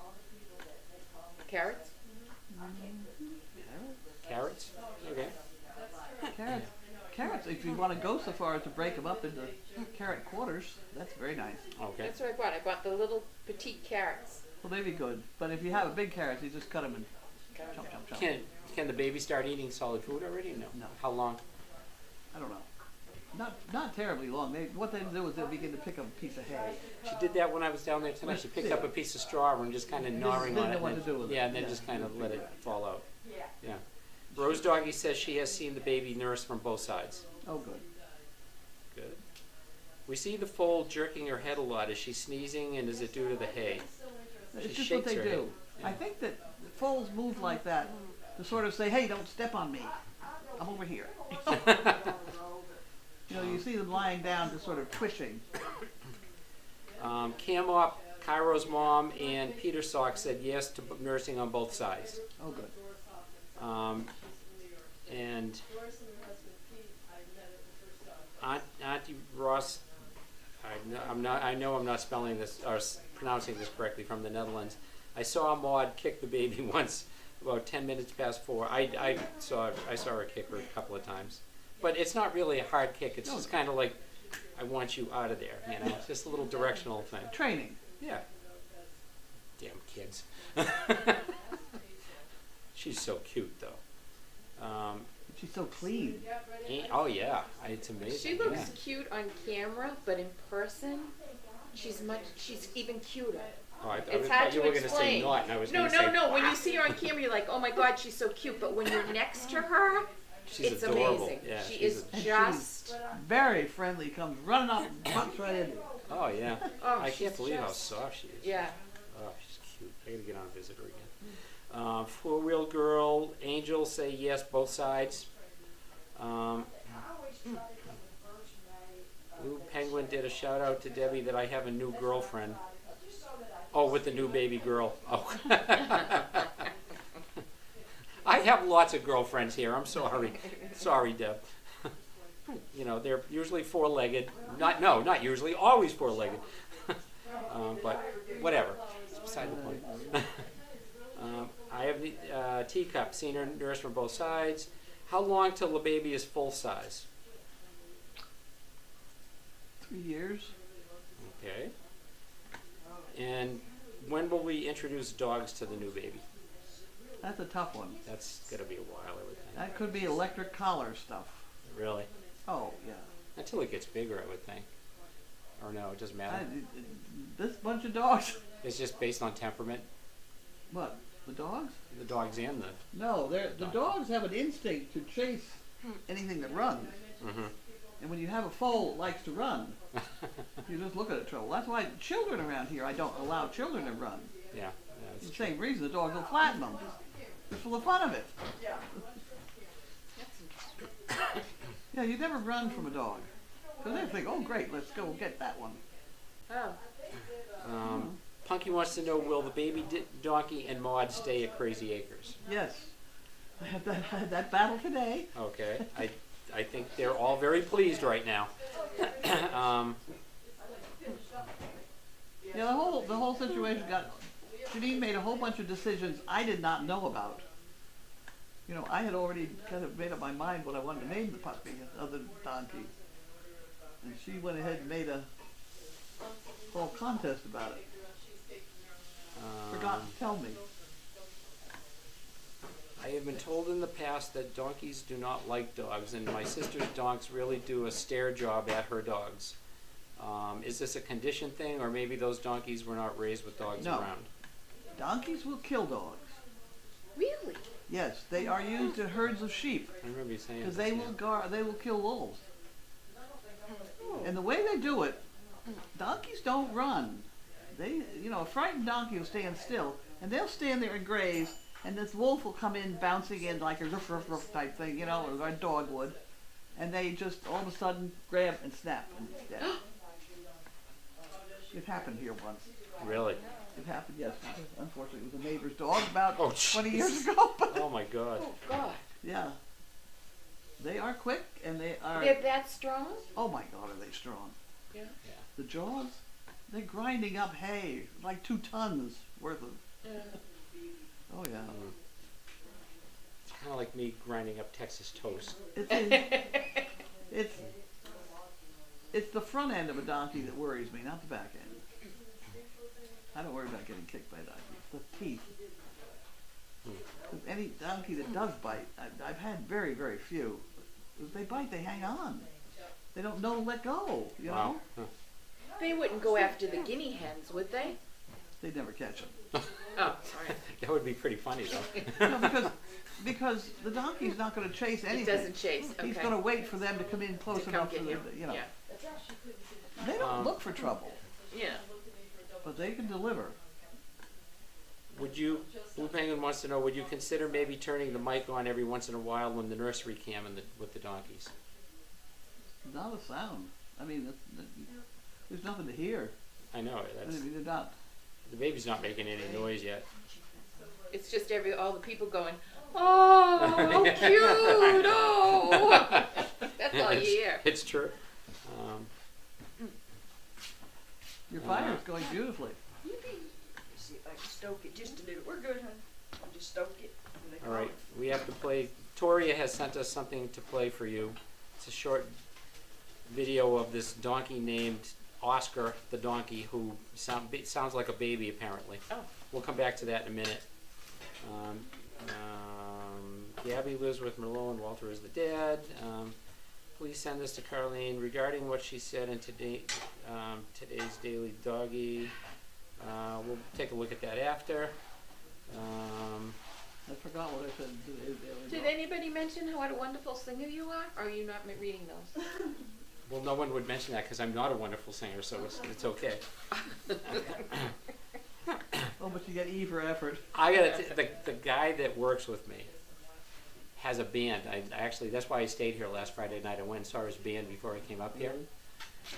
Carrots? Carrots? Okay. Carrots. Carrots, if you want to go so far as to break them up into carrot quarters, that's very nice. Okay. That's what I bought. I bought the little petite carrots. Well, they'd be good. But if you have a big carrot, you just cut them and chop, chop, chop. Can the baby start eating solid food already? No. No. How long? I don't know. Not terribly long. What they do is they begin to pick up a piece of hay. She did that when I was down there tonight. She picked up a piece of straw and just kind of gnawing on Didn't it. know what and to do with it. yeah, and then just kind of let it fall out. Yeah. Rose Doggy says she has seen the baby nurse from both sides. Oh, good. Good. We see the foal jerking her head a lot. Is she sneezing, and is it due to the hay? It's She just what shakes they her do. head. I think that foals move like that to sort of say, hey, don't step on me. I'm over here. You know, you see them lying down just sort of twitching. Cam Op, Cairo's mom, and Peter Sock said yes to nursing on both sides. Oh, good. And Auntie Ross, I know I'm not spelling this or pronouncing this correctly, from the Netherlands. I saw Maud kick the baby once, about 10 minutes past 4. I saw her kick her a couple of times, but it's not really a hard kick. It's just kind of like, I want you out of there. You know, it's just a little directional thing. Training. Yeah. Damn kids. She's so cute, though. She's so clean. Oh yeah, it's amazing. She looks yeah. cute on camera, but in person, she's even cuter. Oh, I It's thought hard you to were going to say explain. not, and I was No, going to say no. When you see her on camera, you're like, oh my God, she's so cute. But when you're next to her, she's it's adorable. amazing. Yeah, She she's is And just. Very friendly. Comes running up and bumps right into you. Oh yeah. Oh, I she's can't believe how just- soft she is. Yeah. Oh, she's cute. I gotta get on visitor again. Four-wheel girl, Angel, say yes, both sides. Blue Penguin did a shout out to Debbie that I have a new girlfriend. Oh, with the new baby girl. Oh. I have lots of girlfriends here. I'm sorry. Sorry, Deb. You know, they're usually four-legged. Not usually, always four-legged. But whatever. It's beside the point. I have the teacup, senior nurse from both sides. How long till the baby is full size? 3 years. Okay. And when will we introduce dogs to the new baby? That's a tough one. That's gonna be a while, I would think. That could be electric collar stuff. Really? Oh, yeah. Until it gets bigger, I would think. Or no, it doesn't matter. This bunch of dogs. It's just based on temperament. What? The dogs? The dogs and the. No, the dogs have an instinct to chase anything that runs. Mm-hmm. And when you have a foal that likes to run, you just look at it trouble. That's why children around here, I don't allow children to run. Yeah. It's the same reason the dogs will flatten them. Just for the fun of it. Yeah, you never run from a dog. Because they think, oh great, let's go get that one. Oh. Punky wants to know, will the baby donkey and Maud stay at Crazy Acres? Yes. I had that battle today. Okay. I think they're all very pleased right now. Yeah, the whole situation Janine made a whole bunch of decisions I did not know about. You know, I had already kind of made up my mind what I wanted to name the puppy, other donkey. And she went ahead and made a whole contest about it. Forgot to tell me. I have been told in the past that donkeys do not like dogs, and my sister's dogs really do a stare job at her dogs. Is this a condition thing, or maybe those donkeys were not raised with dogs No. around? Donkeys will kill dogs. Really? Yes, they are used in herds of sheep I remember you saying because this, they will kill wolves. And the way they do it, donkeys don't run. A frightened donkey will stand still, and they'll stand there and graze, and this wolf will come in bouncing in like a ruff ruff ruff type thing, or a dog would, and they just all of a sudden grab and snap and it's dead. It happened here once. Really? It happened, yes. Unfortunately, it was a neighbor's dog about Oh, 20 jeez. years ago. But Oh my God. Oh, God. yeah, they are quick and they are. They're that strong? Oh my God, are they strong? Yeah. The jaws, they're grinding up hay like 2 tons worth of. Yeah. Oh yeah. It's kind of like me grinding up Texas toast. It's the front end of a donkey that worries me, not the back end. I don't worry about getting kicked by a donkey. It's the teeth. 'Cause any donkey that does bite, I've had very, very few. If they bite, they hang on. They don't know to let go, you Wow. know? Huh. They wouldn't go after the guinea hens, would they? They never catch them. Oh, sorry. That would be pretty funny, though. No, because the donkey's not going to chase anything. It doesn't chase. Okay. He's going to wait for them to come in close to come enough get for him. them to, Yeah. They don't look for trouble, Yeah. but they can deliver. Would you, Blue Penguin wants to know, would you consider maybe turning the mic on every once in a while when the nursery cam with the donkeys? Not a sound. I mean, there's nothing to hear. I know, I mean, they're not. the baby's not making any noise yet. It's just all the people going, oh, how cute, oh. That's all you hear. It's true. Your fire's going beautifully. See if I can stoke it just a little. We're good, hon. I'll just stoke it. and they All right, come. we have to play. Toria has sent us something to play for you. It's a short video of this donkey named Oscar the donkey, who sounds like a baby apparently. Oh. We'll come back to that in a minute. Gabby lives with Merlot and Walter is the dad. Please send this to Carlene regarding what she said in today's Daily Doggy. We'll take a look at that after. I forgot what I said. Did anybody mention what a wonderful singer you are? Or are you not reading those? Well, no one would mention that because I'm not a wonderful singer, so it's okay. Oh, but you get E for effort. I got the guy that works with me has a band. I actually, that's why I stayed here last Friday night. I went and saw his band before I came up here.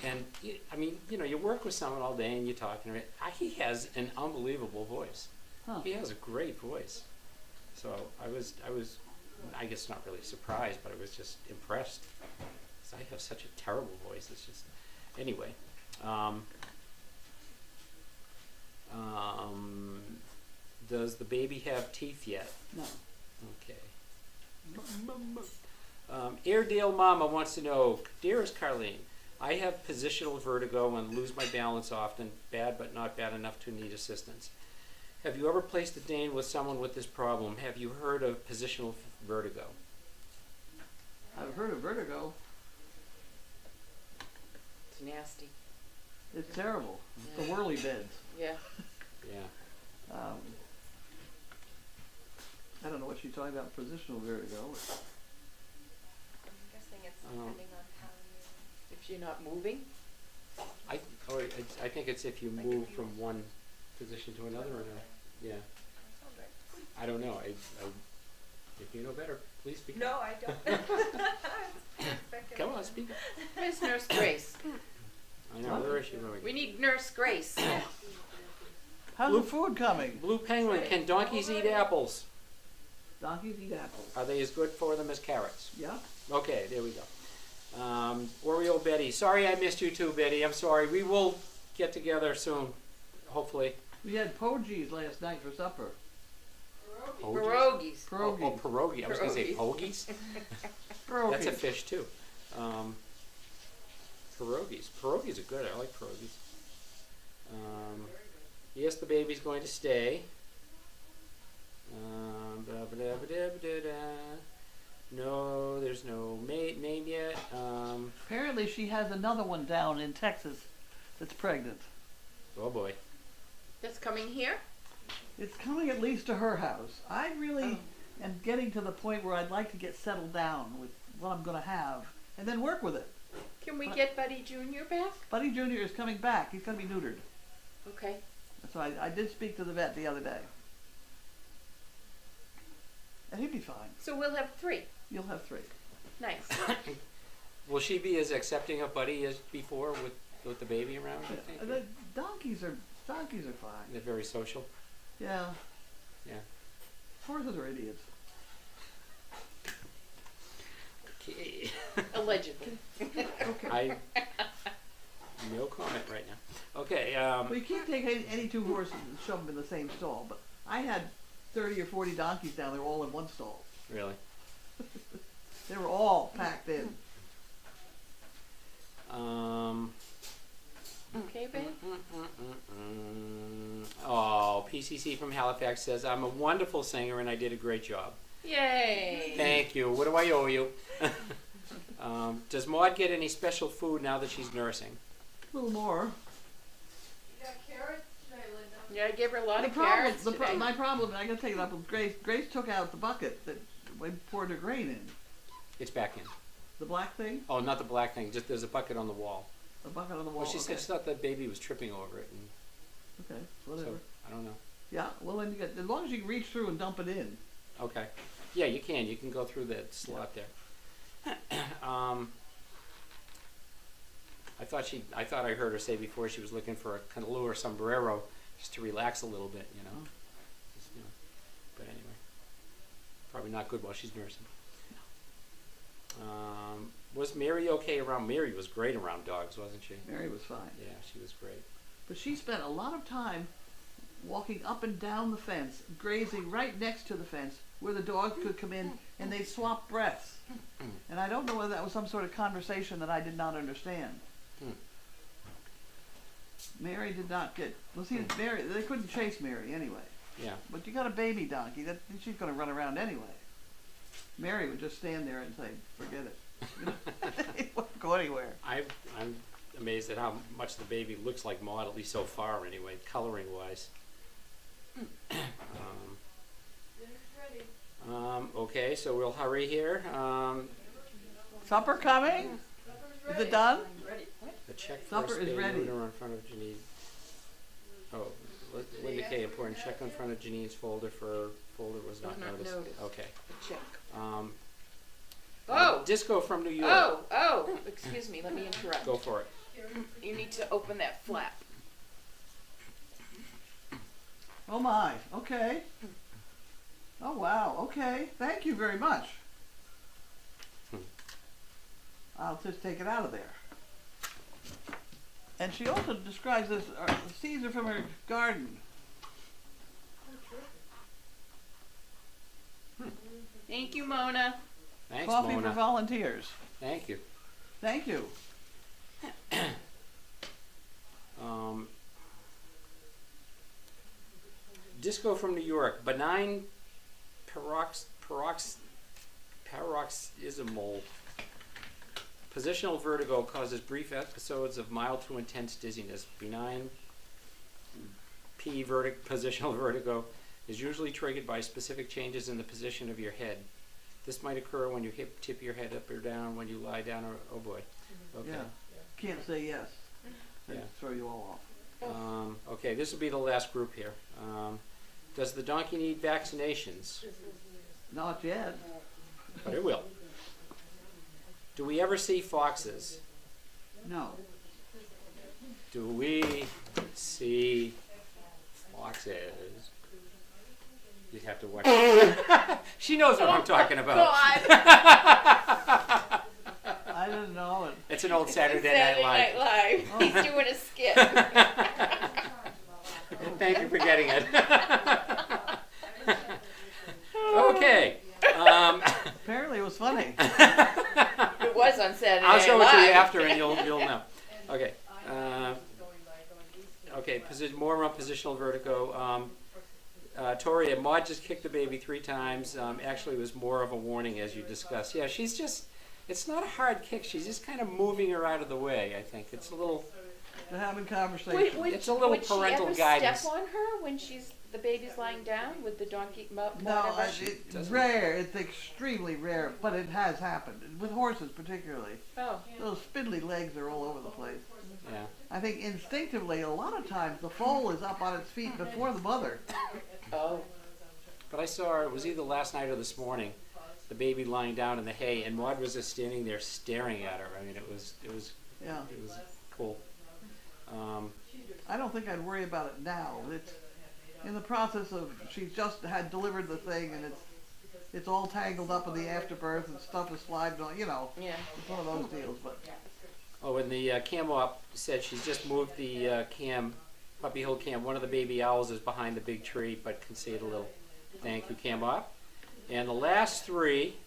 And I mean, you know, you work with someone all day and you talk, and he has an unbelievable voice. Huh. He has a great voice. So I was, I guess not really surprised, but I was just impressed. 'Cause I have such a terrible voice. It's just, anyway. Does the baby have teeth yet? No. Okay. Airedale Mama wants to know, dearest Carlene, I have positional vertigo and lose my balance often, bad but not bad enough to need assistance. Have you ever placed a Dane with someone with this problem? Have you heard of positional vertigo? I've heard of vertigo. It's nasty. It's terrible. The whirly beds. Yeah. Yeah. I don't know what she's talking about, positional vertigo. I'm guessing it's depending on how you. If you're not moving. I think it's if you Like move if you- from one position to another or not. Yeah. Sounds right. I don't know. If you know better, please speak. No, I don't. Come on, speak. Where's Nurse Grace? I know. Where is she going? We need Nurse Grace. How's the food coming? Blue Penguin, can donkeys eat apples? Donkeys eat apples. Are they as good for them as carrots? Yeah. Okay, there we go. Oreo Betty. Sorry I missed you too, Betty. I'm sorry. We will get together soon, hopefully. We had pogies last night for supper. Pierogies. Oh, pierogi. I was going to say Pierogies. pogies. That's a fish too. Pierogies. Pierogies are good. I like pierogies. Yes, the baby's going to stay. No, there's no name yet. Apparently she has another one down in Texas that's pregnant. Oh boy. That's coming here? It's coming at least to her house. I really am getting to the point where I'd like to get settled down with what I'm going to have and then work with it. Can we get Buddy Jr. back? Buddy Jr. is coming back. He's going to be neutered. Okay. So I did speak to the vet the other day. And he'd be fine. So we'll have 3. You'll have 3. Nice. Will she be as accepting of Buddy as before with the baby around? You think? The donkeys are fine. They're very social. Yeah. Yeah. Horses are idiots. Okay. Allegedly. I no comment right now. Okay. Well, you can't take any 2 horses and shove them in the same stall. But I had 30 or 40 donkeys down there all in one stall. Really. They were all packed in. Okay, babe? Oh, PCC from Halifax says, I'm a wonderful singer and I did a great job. Yay. Thank you. What do I owe you? Does Maud get any special food now that she's nursing? A little more. You got carrots today, Linda? Yeah, I gave her a lot The of problem, carrots today. my problem, I gotta take it up with Grace. Grace took out the bucket that we poured her grain in. It's back in. The black thing? Oh, not the black thing. Just there's a bucket on the wall. The bucket on the wall. Well, she said she thought the baby was tripping over it, and Okay, whatever. so I don't know. Yeah, well then you get, as long as you can reach through and dump it in. Okay. Yeah, you can. You can go through that slot there. I thought I heard her say before she was looking for a canoe or sombrero just to relax a little bit, you know. Just, you know. But anyway, probably not good while she's nursing. Was Mary okay around? Mary was great around dogs, wasn't she? Mary was fine. Yeah, she was great. But she spent a lot of time walking up and down the fence, grazing right next to the fence where the dogs could come in and they'd swap breaths. And I don't know whether that was some sort of conversation that I did not understand. Mary did not get, well see, Mary, they couldn't chase Mary anyway. Yeah. But you got a baby donkey, that she's going to run around anyway. Mary would just stand there and say, forget it. It wouldn't go anywhere. I'm amazed at how much the baby looks like Maud, at least so far anyway, coloring wise. Dinner's ready. Okay, so we'll hurry here. Supper coming? Supper's Is ready. it done? Ready. The check for Supper a is spay ready. neuter in front of Janine. Oh, Linda K. important. Check in front of Janine's folder was not noticed. Okay. Check. Disco from New York. Oh, excuse me, let me interrupt. Go for it. You need to open that flap. Oh my, okay. Oh wow, okay. Thank you very much. I'll just take it out of there. And she also describes this seeds are from her garden. Thank you, Mona. Thanks, Coffee Mona. for volunteers. Thank you. Thank you. Disco from New York. Benign paroxysmal positional vertigo causes brief episodes of mild to intense dizziness. Benign positional vertigo is usually triggered by specific changes in the position of your head. This might occur when you tip your head up or down, when you lie down, or oh boy. Okay. Yeah. Can't say yes. Yeah. Throw you all off. Okay, this will be the last group here. Does the donkey need vaccinations? Not yet. But it will. Do we ever see foxes? No. Do we see foxes? You'd have to watch. She knows what I'm talking about. God. I didn't know it. It's an old Saturday Saturday Night Live. Night Live. He's doing a skit. Thank you for getting it. Okay. Apparently it was funny. It was on Saturday I'll Night show it to you Live. after, and you'll know. Okay. Okay. More on positional vertigo. Tori, Maud just kicked the baby 3 times. Actually, it was more of a warning, as you discussed. Yeah, she's just. It's not a hard kick. She's just kind of moving her out of the way. I think it's a little. They're having conversation. It's a little parental would she guidance. ever step on her when the baby's lying down with the donkey? No, Whatever? it's doesn't. rare. It's extremely rare, but it has happened with horses, particularly. Oh. Those spindly legs are all over the place. Yeah. I think instinctively, a lot of times the foal is up on its feet before the mother. Oh. But I saw her, it was either last night or this morning, the baby lying down in the hay, and Maud was just standing there staring at her. I mean, it was Yeah. cool. I don't think I'd worry about it now. It's in the process of she just had delivered the thing, and it's all tangled up in the afterbirth, and stuff is sliding on. You know, Yeah. it's one of those deals. But Oh, and the cam op said she's just moved the puppy hold cam. One of the baby owls is behind the big tree, but can see it a little. Thank you, cam op. And the last 3,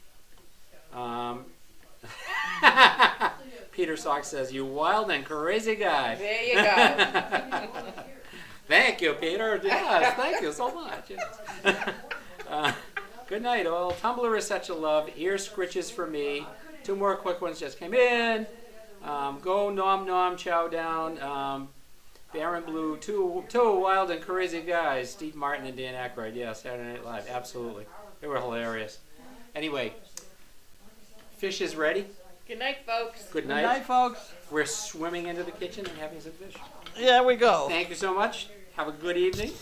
Peter Sock says, "You wild and crazy guy." There you go. Thank you, Peter. Yes, thank you so much. Yes. Good night, all. Tumblr is such a love. Ear scritches for me. 2 more quick ones just came in. Go nom nom chow down. Baron Blue, two wild and crazy guys. Steve Martin and Dan Aykroyd. Yeah, Saturday Night Live. Absolutely. They were hilarious. Anyway, fish is ready. Good night, folks. Good good night. night, folks. We're swimming into the kitchen and having some fish. Yeah, we go. Thank you so much. Have a good evening.